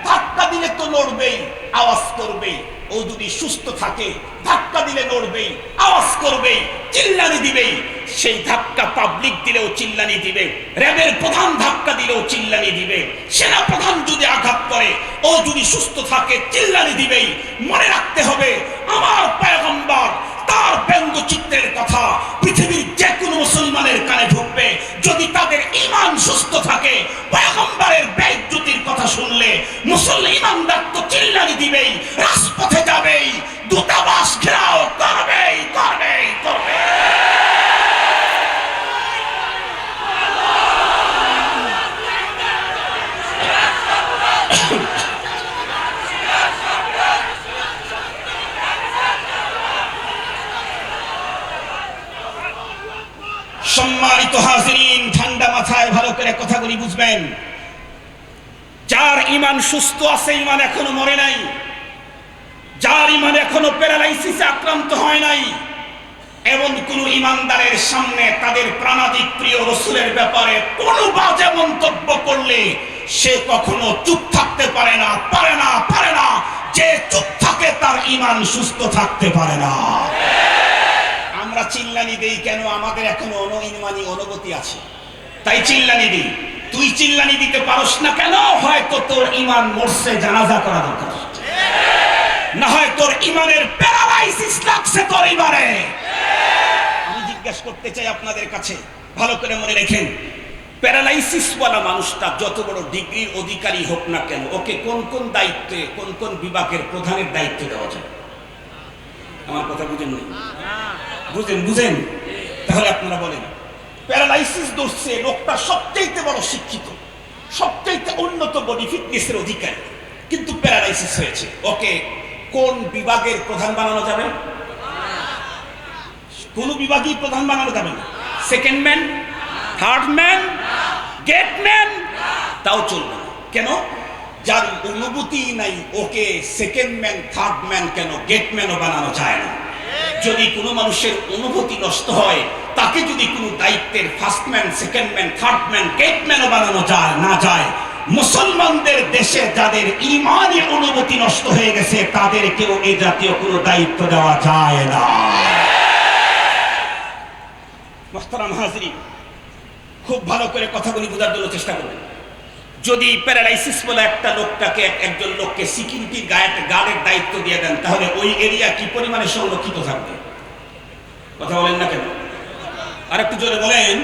Speaker 1: ধাক্কা দিলে তো লড়বেই, আওয়াজ করবেই। ও যদি সুস্থ থাকে, ধাক্কা দিলে লড়বেই, আওয়াজ করবেই, চিল্লানি দিবেই। সেই ধাক্কা পাবলিক দিলেও চিল্লানি দিবে, র্যাবের প্রধান ধাক্কা দিলেও চিল্লানি দিবে, সেনা প্রধান যদি আঘাত করে ও যদি সুস্থ থাকে চিল্লানি দিবেই। মনে রাখতে হবে, আমার পয়গম্বর তার ব্যঙ্গচিত্রের কথা পৃথিবীর যে কোনো মুসলমানের কানে ঢুকবে। যদি তাদের ঈমান সুস্থ থাকে, পয়গম্বরের বেইজ্জতির কথা শুনলে মুসলমান ঈমানদার তো চিল্লানি দিবেই, রাজপথে যাবেই, দূতাবাস ঘেরাও করবেই করবেই করবে। সম্মানিত হাজিরিন, ঠান্ডা মাথায় ভালো করে কথাগুলি বুঝবেন। যার ঈমান সুস্থ আছে, ঈমান এখনো মরে নাই, যার ঈমান এখনো প্যারালাইসিসে আক্রান্ত হয় নাই, এমন কোন ঈমানদারের সামনে তাদের প্রাণাধিক প্রিয় রাসূলের ব্যাপারে কোনো বাজে মন্তব্য করলে সে কখনো চুপ থাকতে পারে না, পারে না, পারে না। যে চুপ থাকে তার ঈমান সুস্থ থাকতে পারে না। আমরা চিল্লানি দেই কেন? আমাদের এখনো অনঈমানি অনুভূতি আছে, তাই চিল্লানি দিই। তুই চিল্লানি দিতে পারস না কেন? হয়তো তোর ঈমান মরছে, জানাজা করা দরকার, না হয় তোর ঈমানের প্যারালাইসিস লাগছে তোর ঈমানে। আমি জিজ্ঞেস করতে চাই আপনাদের কাছে, ভালো করে মনে রাখেন, প্যারালাইসিস ওয়ালা মানুষটা যত বড় ডিগ্রির অধিকারী হোক না কেন, ওকে কোন কোন দায়িত্বে, কোন কোন বিভাগের প্রধানের দায়িত্ব দেওয়া যায়? আমার কথা বুঝেন না? বুঝেন? বুঝেন? তাহলে আপনারা বলেন, প্যারালাইসিস ধরছে লোকটা সবচাইতে বড় শিক্ষিত, সবচাইতে উন্নত বডি ফিটনেসের অধিকারী, কিন্তু প্যারালাইসিস হয়েছে, ওকে কোন বিভাগের প্রধান বানানো যাবে? কোন বিভাগই প্রধান বানানো যাবে না। Second man, third man, gate man, তাও চলবে না। কেন? যার অনুভূতি নাই ওকে সেকেন্ড ম্যান, থার্ড ম্যান কেন গেট ম্যানও বানানো যায় না। যদি কোনো মানুষের অনুভূতি নষ্ট হয়, তাকে যদি কোনো দায়িত্বের first man, second man, third man, gate ম্যানও বানানো যায় না যায়, মুসলমানদের দেশে যাদের ঈমানি অনুভূতি নষ্ট হয়ে গেছে তাদেরকেও এই জাতীয় কোনো দায়িত্ব দেওয়া যায় না। মুহতারাম হাজিরিন, খুব ভালো করে কথাগুলি বোঝার জন্য চেষ্টা করবেন। যদি প্যারালাইসিস বলে একটা লোকটাকে, একজন লোককে সিকিউরিটি গার্ডের দায়িত্ব দিয়ে দেন, তাহলে ওই এরিয়া কি পরিমাণে সংরক্ষিত থাকবে? কথা বলেন না কেন? আর একটু জোরে বলেন,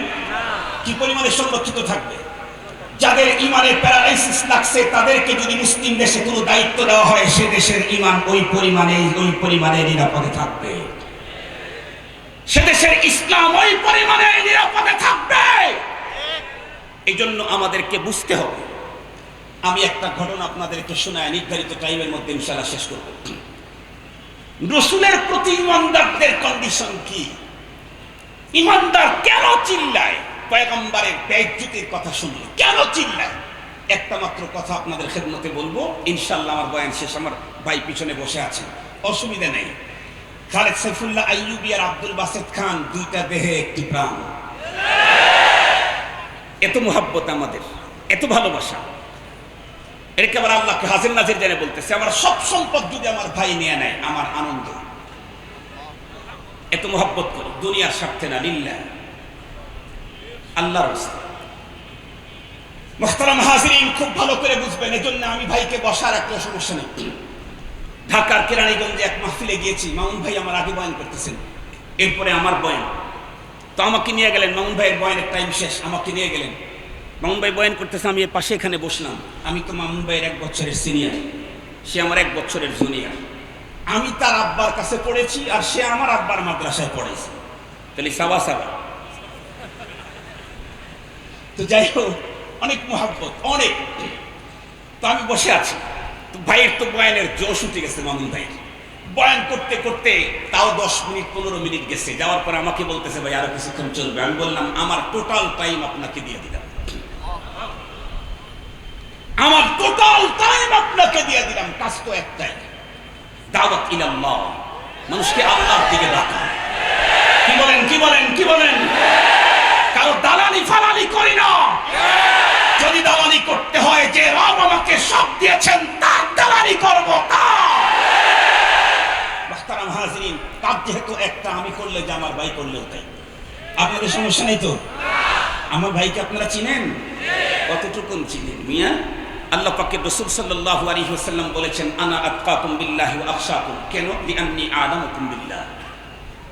Speaker 1: কি পরিমাণে সংরক্ষিত থাকবে? যাদের ঈমানের প্যারালাইসিস লাগছে তাদেরকে যদি মুসলিম দেশে কোনো দায়িত্ব দেওয়া হয়, সে দেশের ঈমান ওই পরিমাণে নিরাপদে থাকবে, সে দেশের ইসলাম ওই পরিমাণে নিরাপদে থাকবে। এই জন্য আমাদেরকে বুঝতে হবে। আমি একটা ঘটনা আপনাদেরকে শোনায় নির্ধারিত টাইমের মধ্যে ইনশাআল্লাহ শেষ করব। রাসূলের প্রতি ঈমানদারদের কন্ডিশন কি? ঈমানদার কেন চিল্লায়? পয়গম্বরের বেইজ্জতির কথা শুনলে কেন চিল্লায়? একটা মাত্র কথা আপনাদের খেদমতে বলবো, ইনশাআল্লাহ আমার বয়ান শেষ। আমার ভাই পিছনে বসে আছেন, অসুবিধা নেই। খালেদ সাইফুল্লাহ আইয়ুবী আর আব্দুল বাসেত খান, দুইটা দেহে একটি প্রাণ। এত মুহাব্বত আমাদের, এত ভালোবাসা, এটাকে আবার আল্লাহকে হাজির নাজির জেনে বলতেছে, আমার সব সম্পদ যদি আমার ভাই নিয়ে নেয় আমার আনন্দ। এত মুহাব্বত করি, দুনিয়ার স্বার্থে না, লিল্লাহ, আল্লাহর রাস্তায়। মুহতারাম হাজিরিন, খুব ভালো করে বুঝবেন। এজন্য আমি ভাইকে বসার একটা সমস্যা নেই। ঢাকার কেরানীগঞ্জে এক মাহফিলে গিয়েছি, মামুন ভাই আমার আগে বয়ান করতেছেন, এরপরে আমার বয়ান। তো আমাকে নিয়ে গেলেন, মামুন ভাইয়ের বয়ানের টাইম শেষ, আমাকে নিয়ে গেলেন। মামুন ভাই বয়ান করতেছে, আমি এর পাশে এখানে বসলাম। আমি তো মামুন ভাইয়ের 1 বছরের সিনিয়র, সে আমার 1 বছরের জুনিয়র। আমি তার আব্বার কাছে পড়েছি আর সে আমার আব্বার মাদ্রাসায় পড়েছে, তাহলে সাবা সাবা। তো যাই হোক, অনেক মুহাব্বত, অনেক। তো আমি বসে আছি, তো ভাইয়ের তো বয়ানের জোশ উঠে গেছে। মামুন ভাইয়ের
Speaker 2: বয়ান করতে করতে তাও 10 মিনিট 15 মিনিট গেছে, যাওয়ার পর আমাকে বলতেছে ভাই আরো কিছুক্ষণ চলবে। আমি বললাম আমার টোটাল টাইম আপনাকে দিয়ে দিলাম, আমার টোটাল টাইম আপনাকে দিয়ে দিলাম। কাজ তো একটাই, দাওয়াত ইলাল্লাহ, মানুষকে আল্লাহর দিকে ডাকা। কি বলেন কি বলেন কি বলেন? কারো দালালি ফালালি করি না। যদি দালালি করতে হয়, যে রব আমাকে সব দিয়েছেন তার দালালি করবো। মুহতারাম হাজিরিন, কাজ যেহেতু একটা, আমি করলে যে আমার ভাই করলেও তাই। আপনাদের সমস্যা নেই তো? আমার ভাইকে আপনারা চিনেন? কতটুকু চিনেন মিয়া? আল্লাহ পাকের রাসূল সাল্লাল্লাহু আলাইহি ওয়াসাল্লাম বলেছেন, আনা আতকাকুম বিল্লাহি ওয়া আখশাকুম। কেন? লিআন্নী আ'লামুকুম বিল্লাহ।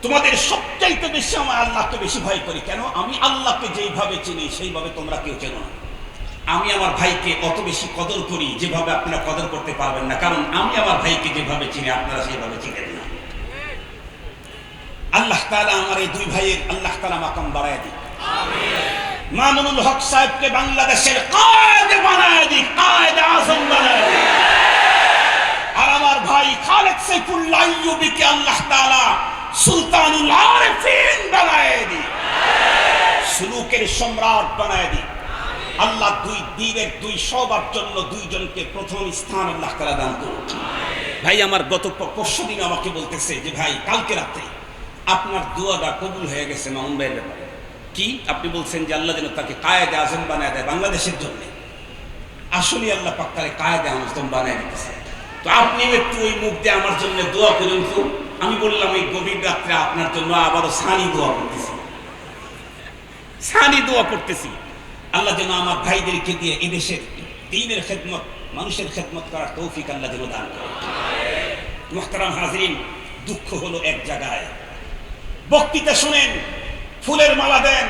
Speaker 2: তোমাদের সবচাইতে বেশি আমার আল্লাহকে বেশি ভয় করি। কেন? আমি আল্লাহকে যেইভাবে চিনি সেইভাবে তোমরা কেউ চেনো না। আমি আমার ভাইকে অত বেশি কদর করি যেভাবে আপনারা কদর করতে পারবেন না, কারণ আমি আমার ভাইকে যেভাবে চিনি আপনারা সেইভাবে চিনেন না। আল্লাহ তাআলা আমার এই দুই ভাইয়ের আল্লাহ তাআলা মাকাম বাড়ায় দিক। মামুনুল হক সাহেবকে বাংলাদেশের কায়েদ বানায় দিক, কায়েদ আযম বানায় দিক। আর আমার ভাই খালেদ সাইফুল্লাহ আইয়ুবীকে আল্লাহ তাআলা সুলতানুল আরিফিন বানায় দিক, সুলুকের সম্রাট বানায় দিক। আল্লাহ দুই দিনের দুই সবার জন্য দুইজনকে প্রথম স্থান আল্লাহ তাআলা দান করুন। ভাই আমার গত পরশুদিন আমাকে বলতেছে যে ভাই কালকে রাতে আপনার দোয়াটা কবুল হয়ে গেছে মামুন ভাইয়ের ব্যাপারে। কি আপনি বলছেন যে আল্লাহ যেন তাকে কায়েদ আযম বানায় দেয় বাংলাদেশের জন্য। আসলে আল্লাহ পাক তারে কায়েদ আযম বানায় দিতেছে। তো আপনিও একটু ওই মুখ দিয়ে আমার জন্য দোয়া করুন তো। আমি বললাম এই গভীর রাত্রে আপনার জন্য আবারও সানি দোয়া করতেছি, সানি দোয়া করতেছি। আল্লাহ যেন আমার ভাইদেরকে দিয়ে এদেশের দ্বীনের খেদমত, মানুষের খেদমত করার তৌফিক আল্লাহ যেন দান করে। মুহতারাম হাজিরিন, দুঃখ হলো এক জায়গায়, বক্তৃতা শুনেন, ফুলের মালা দেন,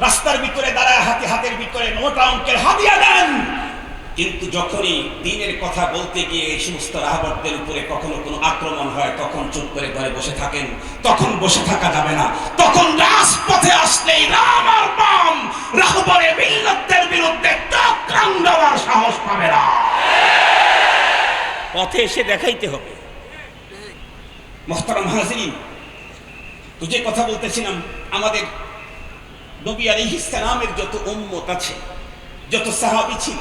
Speaker 2: রাস্তার ভিতরে দাঁড়ায় হাতের ভিতরে মোটা অঙ্কের হাদিয়া দেন, কিন্তু যখনই দ্বীনের কথা বলতে গিয়ে এই সমস্ত রাহবরদের উপরে কখনো কোনো আক্রমণ হয় তখন চুপ করে ঘরে বসে থাকেন। তখন বসে থাকা যাবে না, তখন রাজপথে আসলেই রাম আর বাম রাহবরে মিল্লাতের বিরুদ্ধে টাকরান দেওয়ার সাহস পাবে না, পথে এসে দেখাইতে হবে। মুহতারাম হাজিরিন, তো যে কথা বলতেছিলাম, আমাদের নবী আলাইহিস সালামের যত উম্মত আছে, যত সাহাবী ছিল,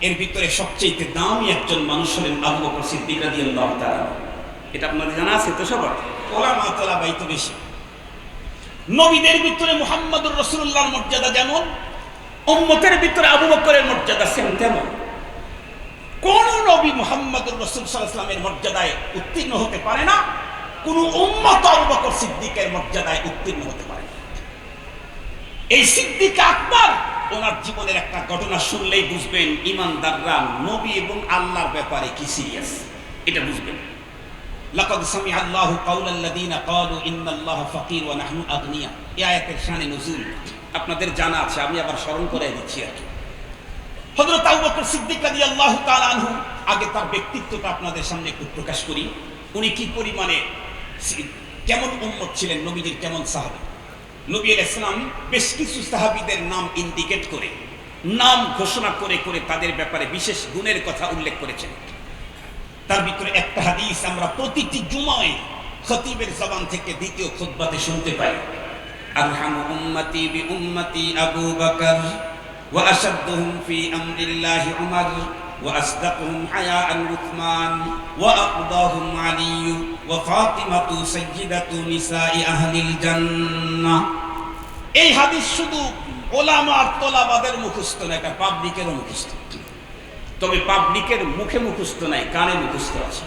Speaker 2: এর ভিতরে সবচেয়ে দামি একজন মানুষ হলেন আবু বকর সিদ্দিক রাদিয়াল্লাহু তাআলা। এটা আপনাদের জানা আছে তো সবার? ওলামা তোলাবাই তো বেশি। নবীদের ভিতরে মুহাম্মদুর রাসূলুল্লাহর মর্যাদা যেমন, উম্মতের ভিতরে আবু বকরের মর্যাদা সেম তেমন। কোন নবী মুহাম্মদুর রাসূল সাল্লাল্লাহু আলাইহি ওয়াসাল্লামের মর্যাদায় উত্তীর্ণ হতে পারে না, কোন উম্মত আবু বকর সিদ্দিকের মর্যাদায় উত্তীর্ণ হতে পারে না। এই সিদ্দিক আকবর, ওনার জীবনের একটা ঘটনা শুনলেই বুঝবেন ইমানদাররা নবী এবং আল্লাহর ব্যাপারে কি সিরিয়াস, এটা বুঝবেন। লাকাদ সামিআ আল্লাহু কাওলাল্লাযীনা ক্বালু ইন্নাল্লাহা ফাকীর ওয়া নাহনু আগনিয়া, এই আয়াতের শানে নুজুল আপনাদের জানা আছে, আমি আবার স্মরণ করে দিচ্ছি আর কি। হযরত আবু বকর সিদ্দিক রাদিয়াল্লাহু তাআলা আনহু, আগে তার ব্যক্তিত্বটা আপনাদের সামনে একটু প্রকাশ করি। উনি কি পরিমাণে কেমন উম্মত ছিলেন, নবীজির কেমন সাহাবী। নবী আলাইহিস সালাম বেশ কিছু সাহাবীদের নাম ইন্ডিকেট করে, নাম ঘোষণা করে করে তাদের ব্যাপারে বিশেষ গুণের কথা উল্লেখ করেছেন। তার ভিতরে একটা হাদিস আমরা প্রতিটি জুমায় খতিবের জবান থেকে দ্বিতীয় খুতবাতে শুনতে পাই, আরহামু উম্মতি বি উম্মতি আবু বকর ওয়া আশাদ্দুহুম ফি আমরিল্লাহি উমর ওয়া আসদাকুহুম হায়াআন উসমান ওয়া আকদাহুম আলী ওয়া ফাতিমাতু সাইয়্যিদাতু নিসাই আহলিল জান্নাহ। এই হাদিস শুধু ওলামা আর তোলাবাদের মুখস্থ না, এটা পাবলিকেরও মুখস্থ। তবে পাবলিকের মুখে মুখস্থ নাই, কানে মুখস্থ আছে।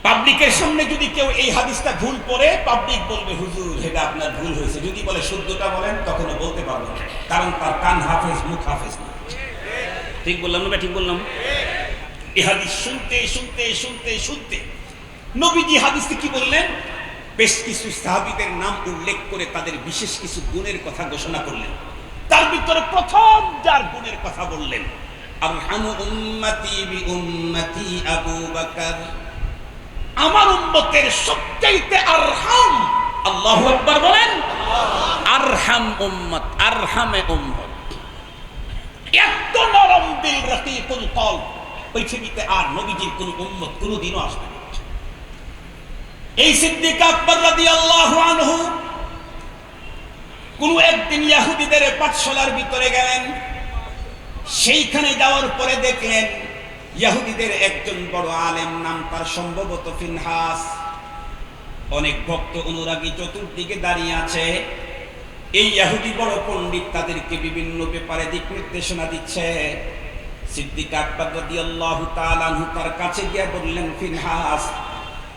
Speaker 2: পাবলিকের সামনে যদি কেউ এই হাদিসটা ভুল পড়ে, পাবলিক বলবে হুজুর এটা আপনার ভুল হয়েছে। যদি বলে শুদ্ধটা বলেন, তখনও বলতে পারবেন, কারণ তার কান হাফেজ, মুখ হাফেজ না। ঠিক বললাম না? ঠিক বললাম? এই হাদিস শুনতে শুনতে শুনতে শুনতে নবীজি হাদিসে কি বললেন, বেশ কিছু সাহাবীদের নাম উল্লেখ করে তাদের বিশেষ কিছু গুণের কথা ঘোষণা করলেন। তার ভিতরে প্রথম যার গুণের কথা বললেন, আরহামু উম্মতি বি উম্মতি আবু বকর, আমার উম্মতের সবচাইতে আরহাম, আল্লাহু আকবার বলেন, আরহাম উম্মত, আরহামে উম্মত। এত নরম দিল রাকিকুল কলব পৃথিবীতে আর নবীজির কোন উম্মত কোনদিনও আসবে না। এই সিদ্দিক আকবর রাদিয়াল্লাহু আনহু কোন একদিন ইহুদিদের পাঠশালার ভিতরে গেলেন। সেইখানে যাওয়ার পরে দেখলেন ইহুদিদের একজন বড় আলেম, নাম তার সম্ভবত ফিনহাস, অনেক ভক্ত অনুরাগী চতুর্দিকে দাঁড়িয়ে আছে। এই ইহুদি বড় পণ্ডিত তাদেরকে বিভিন্ন ব্যাপারে দিক নির্দেশনা দিচ্ছে। সিদ্দিক আকবর রাদিয়াল্লাহু তাআলা আনহু তার কাছে গিয়ে বললেন, ফিনহাস,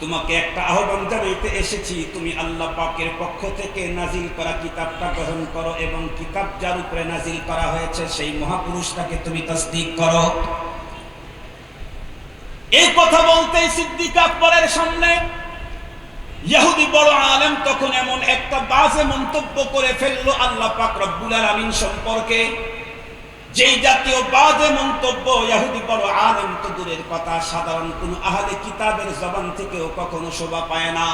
Speaker 2: তোমাকে একটা আহ্বান জানাইতে এসেছি। তুমি আল্লাহ পাকের পক্ষ থেকে নাজিল করা কিতাবটা গ্রহণ করো এবং কিতাব যার উপরে নাজিল করা হয়েছে সেই মহাপুরুষটাকে তুমি তাসদীক করো। এই কথা বলতেই সিদ্দিক আকবরের সামনে ইহুদি বড় আলেম তখন এমন একটা বাজে মন্তব্য করে ফেললো আল্লাহ পাক রব্বুল আলামিন সম্পর্কে, যেই জাতীয় বাজে মন্তব্য ইহুদি বড় আলেম তো দূরের কথা, সাধারণ কোন আহলে কিতাবের জবান থেকেও কখনো শোভা পায় না।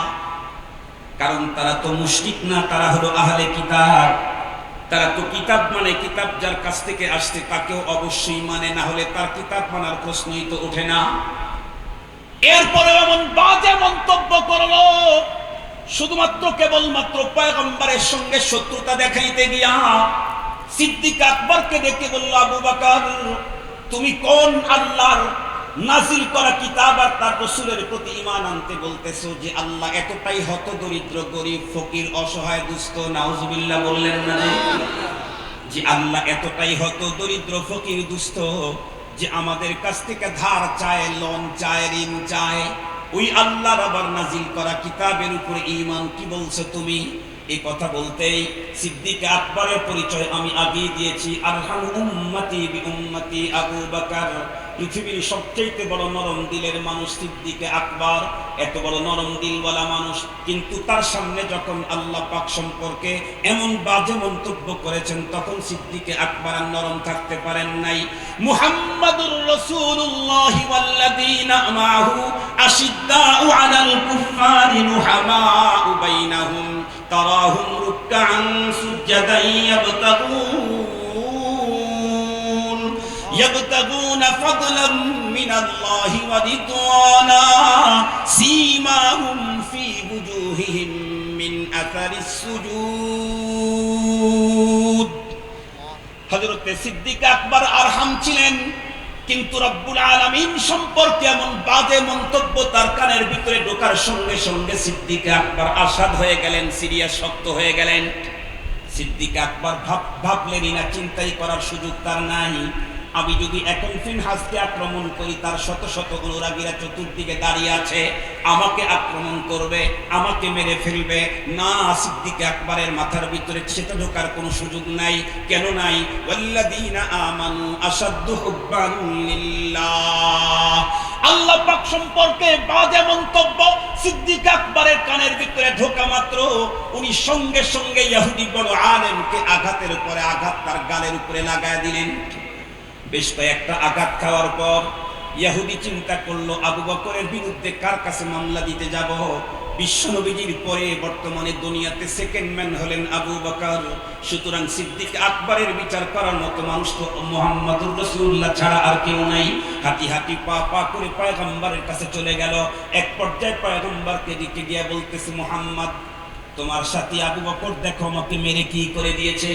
Speaker 2: কারণ তারা তো মুশরিক না, তারা হলো আহলে কিতাব। তারা তো কিতাব মানে কিতাব যার কাছ থেকে আসছে তাকেও অবশ্যই মানে, না হলে তার কিতাব মানার প্রশ্নই তো ওঠে না। এরপরে এমন বাজে মন্তব্য করলো শুধুমাত্র কেবলমাত্র পয়গম্বরের সঙ্গে শত্রুতা দেখাইতে গিয়া। সিদ্দিক আকবরকে দেখে বলল, আবু বকর, তুমি কোন আল্লাহর নাজিল করা কিতাব আর তার রাসূলের প্রতি ঈমান আনতে বলতেছো যে আল্লাহ এতটাই হতদরিদ্র, গরীব, ফকির, অসহায়, দুস্থ? নাউজুবিল্লাহ বললেন না যে আল্লাহ এতটাই হতদরিদ্র, ফকির, দুস্থ যে আমাদের কাছ থেকে ধার চায়, লোন চায়, ঋণ চায়? ওই আল্লাহর আবার নাজিল করা কিতাবের উপরে ঈমান কি বলছো তুমি? এই কথা বলতেই সিদ্দিক আকবরের পরিচয় আমি আগেই দিয়েছি। আরহামু উম্মতি বি উম্মতি আবু বকর। পৃথিবীর সবচেয়ে বড় নরম দিলের মানুষ সিদ্দিক আকবর, এত বড় নরম দিলওয়ালা মানুষ, কিন্তু তার সামনে যখন আল্লাহ পাক সম্পর্কে এমন বাজে মন্তব্য করেছেন তখন সিদ্দিক আকবর আর নরম থাকতে পারেন নাই। মুহাম্মাদুর রাসূলুল্লাহ ওয়াল্লাযীনা মাআহু আশিদ্দাউ আলাল কুফফারি রুহামাউ বাইনাহুম তারাহুম রুকআন সুজদান يبتغون فضلا من الله ورضوانا سيماهم في وجوههم من أثر السجود। হযরত সিদ্দিক আকবর আরহাম ছিলেন, কিন্তু রব্বুল আলামিন সম্পর্কে এমন বাজে মন্তব্য তার কানের ভিতরে ঢোকার সঙ্গে সঙ্গে সিদ্দিক আকবর আসাদ হয়ে গেলেন, সিরিয়াস শক্ত হয়ে গেলেন। সিদ্দিক আকবর ভাবলেনই না, চিন্তাই করার সুযোগ তার নাই। আমি যদি এখন ফিনহাসকে আক্রমণ করি, তার শত শত অনুরাগীরা চতুর্দিকে দাঁড়িয়ে আছে, আমাকে আক্রমণ করবে, আমাকে মেরে ফেলবে। না, সিদ্দিক আকবরের মাথার ভিতরে সেটা ঢোকার কোনো সুযোগ নাই। কেন নাই? ওয়াল্লাযীনা আমানু আশাদ্দু হুব্বান লিল্লাহ। আল্লাহ পাক সম্পর্কে বাজে মন্তব্য সিদ্দিক আকবরের কানের ভিতরে ঢোকা মাত্র উনি সঙ্গে সঙ্গে ইহুদি বড় আলেমকে আঘাতের উপরে আঘাত তার গালের উপরে লাগায় দিলেন। বেশ কয়েকটা আঘাত খাওয়ার পর ইহুদি চিন্তা করলো, আবু বকরের বিরুদ্ধে কার কাছে মামলা দিতে যাব? বিশ্বনবীজির পরে বর্তমানে দুনিয়াতে সেকেন্ড ম্যান হলেন আবু বকর। সুতরাং সিদ্দিক আকবরের বিচার করার মতো মানুষ তো মুহাম্মদুর রাসূলুল্লাহ ছাড়া আর কেউ নাই। হাঁটি হাঁটি পা পা করে পয়গম্বরের কাছে চলে গেল। এক পর্যায়ে পয়গম্বরকে দিকে গিয়ে বলতেছে, মুহাম্মদ, তোমার সাথী আবু বকর দেখো আমাকে মেরে কি করে দিয়েছে।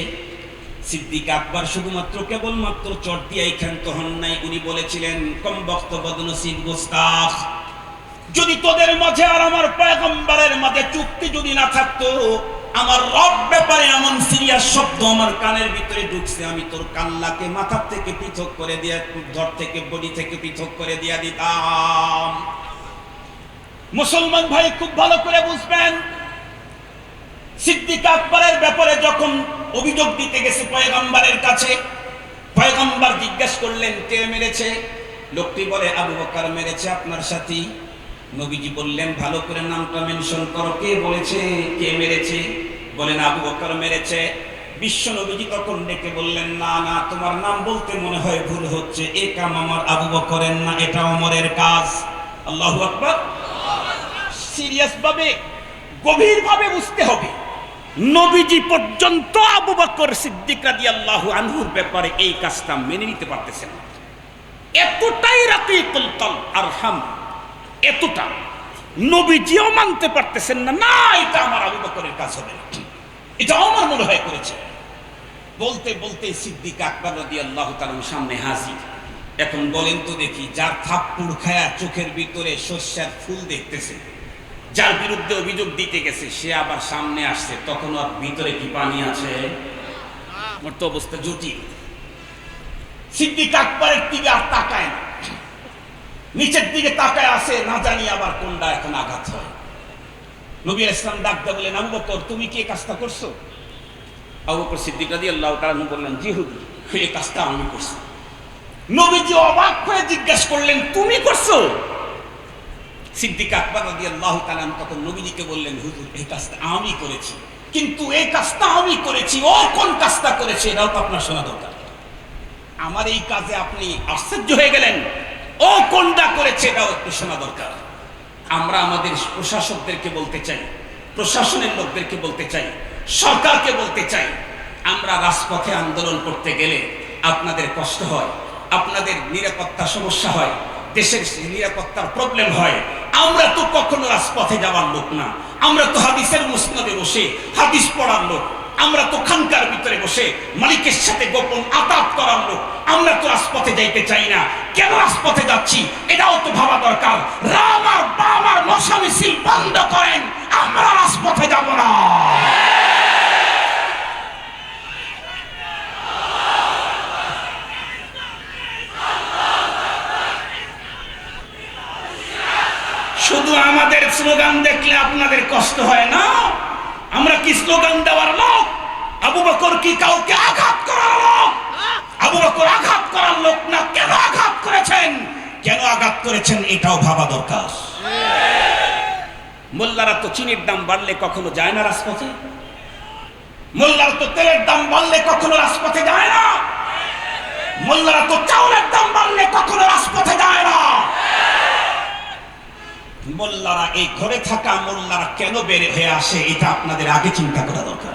Speaker 2: সিদ্দিক আকবর শুধুমাত্র কেবলমাত্র চট দিয়েই ক্ষান্ত হন নাই, উনি বলেছিলেন, কম বক্তব্য নসিব গোস্তাখ, যদি তোদের মাঝে আর আমার পয়গম্বরের মাঝে চুক্তি যদি না থাকতো, আমার রব ব্যাপারে এমন সিরিয়াস শব্দ আমার কানের ভিতরে ঢুকছে, আমি তোর কাল্লাকে মাথা থেকে পৃথক করে দিয়ে, ধর থেকে বডি থেকে পৃথক করে দিয়ে দিতাম। মুসলমান ভাই খুব ভালো করে বুঝবেন, সিদ্দিক আকবরের ব্যাপারে যখন অভিযোগ দিতে গেছে পয়গম্বরের কাছে, পয়গম্বর জিজ্ঞাসা করলেন কে মেরেছে? লোকটি বলে আবু বকর মেরেছে আপনার সাথী। নবীজি বললেন ভালো করে নামটা মেনশন করো, কে বলেছে, কে মেরেছে? বলেন আবু বকর মেরেছে। বিশ্ব নবীজি তখন ডেকে বললেন, না না, তোমার নাম বলতে মনে হয় ভুল হচ্ছে, এ কাম আমার আবু বকরের না, এটা ওমরের কাজ। আল্লাহু আকবার। সিরিয়াস ভাবে গভীর ভাবে বুঝতে হবে, নবীজি পর্যন্ত আবু বকর সিদ্দিক রাদিয়াল্লাহু আনহুর ব্যাপারে এই কাজটা মেনে নিতে পারতেছেন না। এতটাই রাকিকুল কলব আরহাম, এতটা নবীজিও মানতে পারতেছেন না, না এটা আমার আবু বকরের কাজ হবে না, এটা আমার মনে হয় করেছে। বলতে বলতে সিদ্দিক আকবর রাদিয়াল্লাহু তাআলার সামনে হাজির। এখন বলেন তো দেখি, যার থাপ্পড় খায়া চোখের ভিতরে শস্যের ফুল দেখতেছে, যার বিরুদ্ধে অভিযোগ দিতে গেছে, সে আবার সামনে আসছে, তখন আর ভিতরে কি পানি আছে? আমার তো অবস্থা জটিল। সিদ্দিক আকবরের দিকে আর তাকায় না, নিচের দিকে তাকায় আসে, না জানি আবার কোনটা এখন আঘাত হয়। নবী ইসলাম ডাকতে বলেন, আবু বকর তুমি কি এই কাজটা করছো? আবু বকর সিদ্দিক রাদিয়াল্লাহু তাআলা বললেন, জি হুজুর, এই কাজটা আমি করছি। নবীজি অবাক হয়ে জিজ্ঞাসা করলেন, তুমি করছো? সিদ্দিক আকবর রাদিয়াল্লাহু তাআলা তখন নবীজিকে বললেন, হুজুর এই কাজটা আমি করেছি, কিন্তু এই কাজটা আমি করেছি, ও কোন কাজটা করেছে এটাও তো আপনার শোনা দরকার। আমার এই কাজে আপনি আশ্চর্য হয়ে গেলেন, ও কোনটা করেছে এটাও একটু শোনা দরকার। আমরা আমাদের প্রশাসকদেরকে বলতে চাই, প্রশাসনের লোকদেরকে বলতে চাই, সরকারকে বলতে চাই, আমরা রাজপথে আন্দোলন করতে গেলে আপনাদের কষ্ট হয়, আপনাদের নিরাপত্তা সমস্যা হয়, দেশের নিরাপত্তার প্রবলেম হয়। আমরা তো কখনো রাজপথে যাওয়ার লোক না, আমরা তো হাদিসের মুসনাদে বসে হাদিস পড়ার লোক, আমরা তো খানকার ভিতরে বসে মালিকের সাথে গোপন আতাত করার লোক। আমরা তো রাজপথে যাইতে চাই না। কেন রাজপথে যাচ্ছি এটাও তো ভাবা দরকার। রাম আর বাম আর মশা মিছিল বন্ধ করেন, আমরা রাজপথে যাব না। শুধু আমাদের স্লোগান দেখলে আপনাদের কষ্ট হয় না? আমরা কি স্লোগান দেওয়ার লোক? আবু বকর কি কাউকে আঘাত করার লোক? আবু বকর আঘাত করার লোক না। কেন আঘাত করেছেন, কেন আঘাত করেছেন এটাও ভাবা দরকার। মোল্লারা তো চিনির দাম বাড়লে কখনো যায় না রাজপথে, মোল্লারা তো তেলের দাম বাড়লে কখনো রাজপথে যায় না, মোল্লারা তো চাউলের দাম বাড়লে কখনো রাজপথে যায় না। মোল্লারা, এই ঘরে থাকা মোল্লারা কেন বের হয়ে আসে এটা আপনাদের আগে চিন্তা করা দরকার।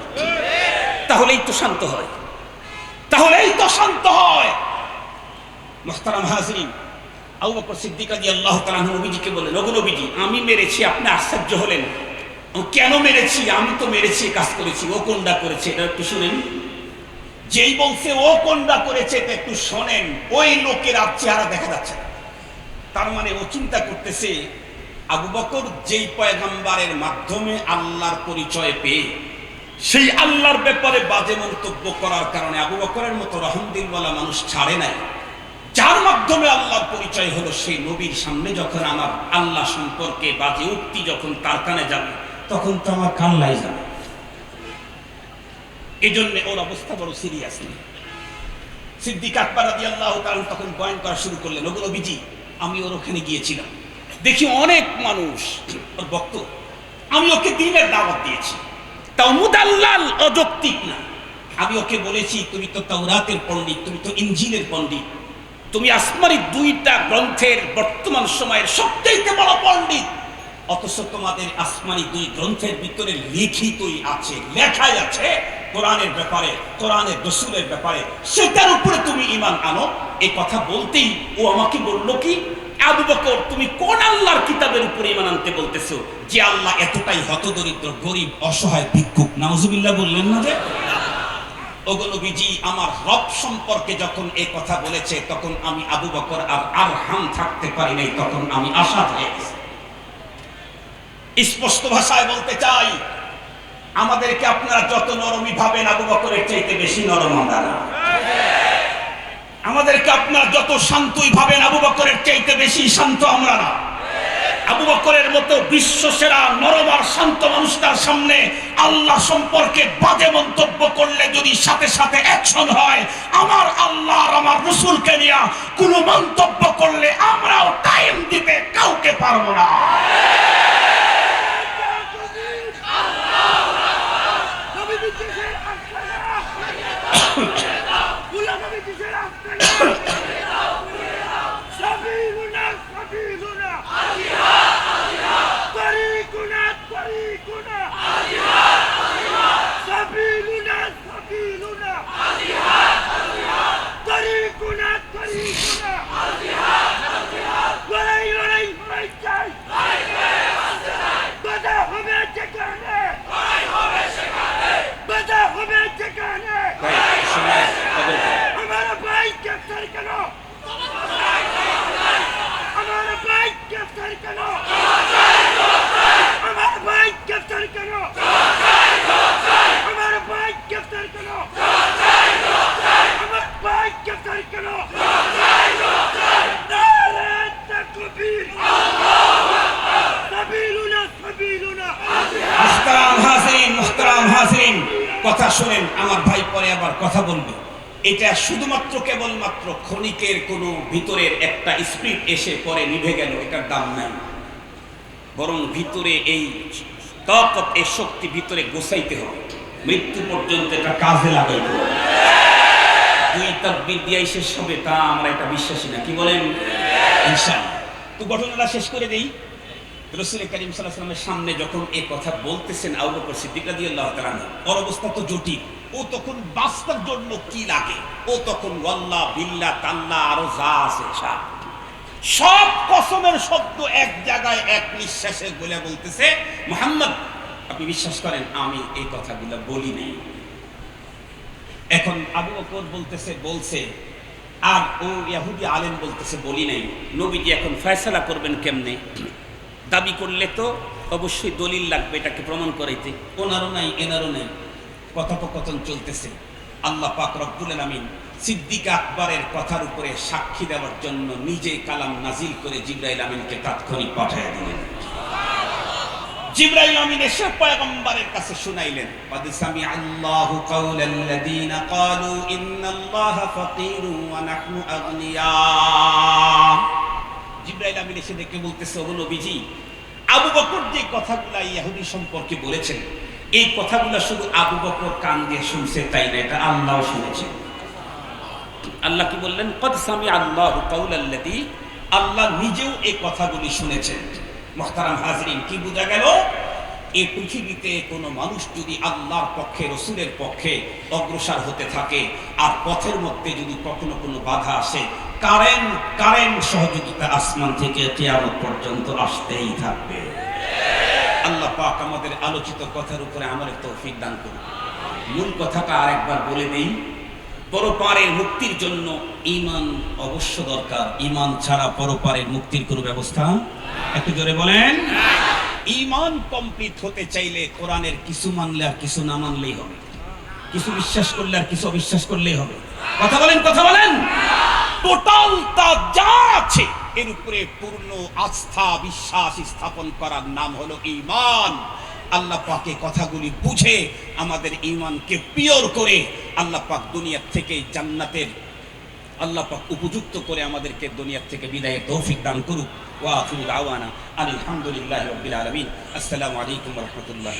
Speaker 2: তাহলেই তো শান্ত হয়, তাহলেই তো শান্ত হয়। মুহতারাম হাজিরিন, আবু বকর সিদ্দিক রাদিয়াল্লাহু তাআলা নবীজিকে বললেন, ওগো নবীজি আমি মেরেছি। আপনি আশ্চর্য হলেন, কেন মেরেছি? আমি তো মেরেছি, কাজ করেছি। ও কোনটা করেছে এটা একটু শুনেন। যেই বলছে ও কোনটা করেছে এটা একটু শোনেন, ওই লোকের আর চেহারা দেখা যাচ্ছে না। তার মানে ও চিন্তা করতেছে আবু বকর যেই পয়গম্বরের মাধ্যমে আল্লাহর পরিচয় পেয়ে সেই আল্লাহর ব্যাপারে বাজে মন্তব্য করার কারণে আবু বকরের মতো রহমদিলওয়ালা মানুষ ছাড়ে নাই। যার মাধ্যমে আল্লাহর পরিচয় হলো, সেই নবীর সামনে যখন আমার আল্লাহ সম্পর্কে বাজে উক্তি যখন তার কানে যাবে, তখন তো আমার কান্নাই যাবে। এই জন্য ওর অবস্থা বড় সিরিয়াস নেই। সিদ্দিক আকবর রাদিয়াল্লাহু তাআলা তখন বয়ান করা শুরু করলেন, ওগো নবীজি আমি ওর ওখানে গিয়েছিলাম, দেখি অনেক মানুষ ওর ভক্ত, আমি ওকে দ্বীনের দাওয়াত দিয়েছি, তাও মুদাল্লাল অযৌক্তিক না। আমি ওকে বলেছি তুমি তো তাওরাতের পণ্ডিত, তুমি তো ইনজিলের পণ্ডিত, তুমি আসমানি দুইটা গ্রন্থের বর্তমান সময়ের সবচেয়ে বড় পণ্ডিত, অথচ তোমাদের আসমানি দুই গ্রন্থের ভিতরে লিখিতই আছে, লেখাই আছে কোরআনের ব্যাপারে, কোরআনের রাসূলের ব্যাপারে, সেটার উপরে তুমি ঈমান আনো। এই কথা বলতেই ও আমাকে বলল কি, আবু বকর তুমি কোন আল্লাহর কিতাবের উপরে ঈমান আনতে বলতেছো, যে আল্লাহ এতটাই হতদরিদ্র, গরিব, অসহায়, ভিক্ষুক? নাউজুবিল্লাহ বললেন না যে? ওগো নবীজি আমার রব সম্পর্কে যখন এই কথা বলেছে, তখন আমি আবু বকর আর আরহাম থাকতে পারি নাই, তখন আমি আশাদ হয়ে গেছি। স্পষ্ট ভাষায় বলতে চাই, আমাদেরকে আপনারা যত নরমই ভাবেন, আবু বকরের চাইতে বেশি নরম আমরা না। আমাদেরকে আপনারা যত শান্তই ভাবেন, আবু বকরের চাইতে বেশি শান্ত আমরা না। আবু বকরের মতো বিশ্বসেরা নরম আর শান্ত মানুষটার সামনে আল্লাহ সম্পর্কে বাজে মন্তব্য করলে যদি সাথে সাথে অ্যাকশন হয়, আমার আল্লাহ আর আমার রাসূলকে নিয়ে কোনো মন্তব্য করলে আমরাও টাইম দিতে কাউকে পারবো না। কথা শোনেন, আমার ভাই পরে আবার কথা বলবে। এটা শুধুমাত্র কেবলমাত্র ক্ষণিকের কোনো ভিতরের একটা স্পিরিট এসে পরে নিভে গেল, এটার দাম নাই। বরং ভিতরে এই তাকত, এই শক্তি ভিতরে গোছাইতে হবে, মৃত্যু পর্যন্ত এটা কাজে লাগাইতে হবে। দুই তাকবীর দিয়াই শেষ হবে তা আমরা এটা বিশ্বাসী না, কি বলেন? ইনশাআল্লাহ। তো ঘটনাটা শেষ করে দেই। রাসূল করিম সাল্লাল্লাহু আলাইহি ওয়াসাল্লামের সামনে যখন এই কথা বলতেছেন আবু বকর সিদ্দিক রাদিয়াল্লাহু তাআলা আনহু, ওর অবস্থা তো জটিল। ও তখন বাস্তব জন্য কি লাগে, ও তখন ওয়াল্লাহ বিল্লাহ তাল্লাহ আরো যা আছে সব কসমের শব্দ এক জায়গায় এক নিঃশ্বাসে বলে বলতেছে, মুহাম্মদ আপনি বিশ্বাস করেন আমি এই কথাগুলো বলি নাই। এখন আবু বকর বলছে আর ও ইহুদি আলেম বলতেছে বলি নাই। নবীজি এখন ফয়সালা করবেন কেমনে? দাবি করলে তো অবশ্যই দলিল লাগবে এটাকে প্রমাণ করাইতে, ওনারও নাই এনারও নাই, কথোপকথন চলতেছে। আল্লাহ পাক রব্বুল আলামিন সিদ্দিক আকবরের কথার উপরে সাক্ষী দেওয়ার জন্য নিজে কালাম নাজিল করে জিবরাইল আমিনকে তাৎক্ষণিক পাঠিয়ে দিলেন। জিবরাইল আমিন এসে পয়গম্বরের কাছে শুনাইলেন, قد سمع الله قول الذين قالوا ان الله فقير ونحن اغنياء। জিবরাইল আমিন এসে দেখে বলতেছে, ও নবীজি আবু বকর যে কথাগুলো ইহুদি সম্পর্কে বলেছেন, এই কথাগুলো শুধু আবু বকর কান দিয়ে শুনছে তাই না, এটা আল্লাহও শুনেছেন। আল্লাহ কি বললেন? قد سمع الله قول الذي, আল্লাহ নিজেও এই কথাগুলি শুনেছেন। মুহতারাম হাজরিন, কি বোঝা গেল? এই পৃথিবীতে কোনো মানুষ যদি আল্লাহর পক্ষে রসুলের পক্ষে অগ্রসর হতে থাকে আর পথের মধ্যে যদি কখনো কোনো বাধা আসে, কারেন্ট সহযোগিতা আসমান থেকে কিয়ামত পর্যন্ত আসতেই থাকবে। আল্লাহ পাক আমাদের আলোচিত কথার উপরে আমাদের তৌফিক দান করুন। মূল কথাটা আরেকবার বলে দেই, পরপারের মুক্তির জন্য ঈমান অবশ্য দরকার। ঈমান ছাড়া পরপারের মুক্তির কোনো ব্যবস্থা, একটু জোরে বলেন। ঈমান কমপ্লিট হতে চাইলে কোরআনের কিছু মানলে আর কিছু না মানলেই হবে, কিছু বিশ্বাস করলে আর কিছু অবিশ্বাস করলেই হবে। কথা বলেন, কথা বলেন। টোটাল তা যা আছে এর উপরে পূর্ণ আস্থা বিশ্বাস স্থাপন করার নাম হলো ঈমান। আল্লাহ পাকে কথাগুলি বুঝে আমাদের ঈমানকে পিওর করে আল্লাহ পাক দুনিয়া থেকে জান্নাতের আল্লাহ পাক উপযুক্ত করে আমাদেরকে দুনিয়া থেকে বিদায়ের তৌফিক দান করুক। ওয়া আখিরু দাওয়ানা আলহামদুলিল্লাহি রাব্বিল আলামিন। আসসালামু আলাইকুম ওয়া রাহমাতুল্লাহ।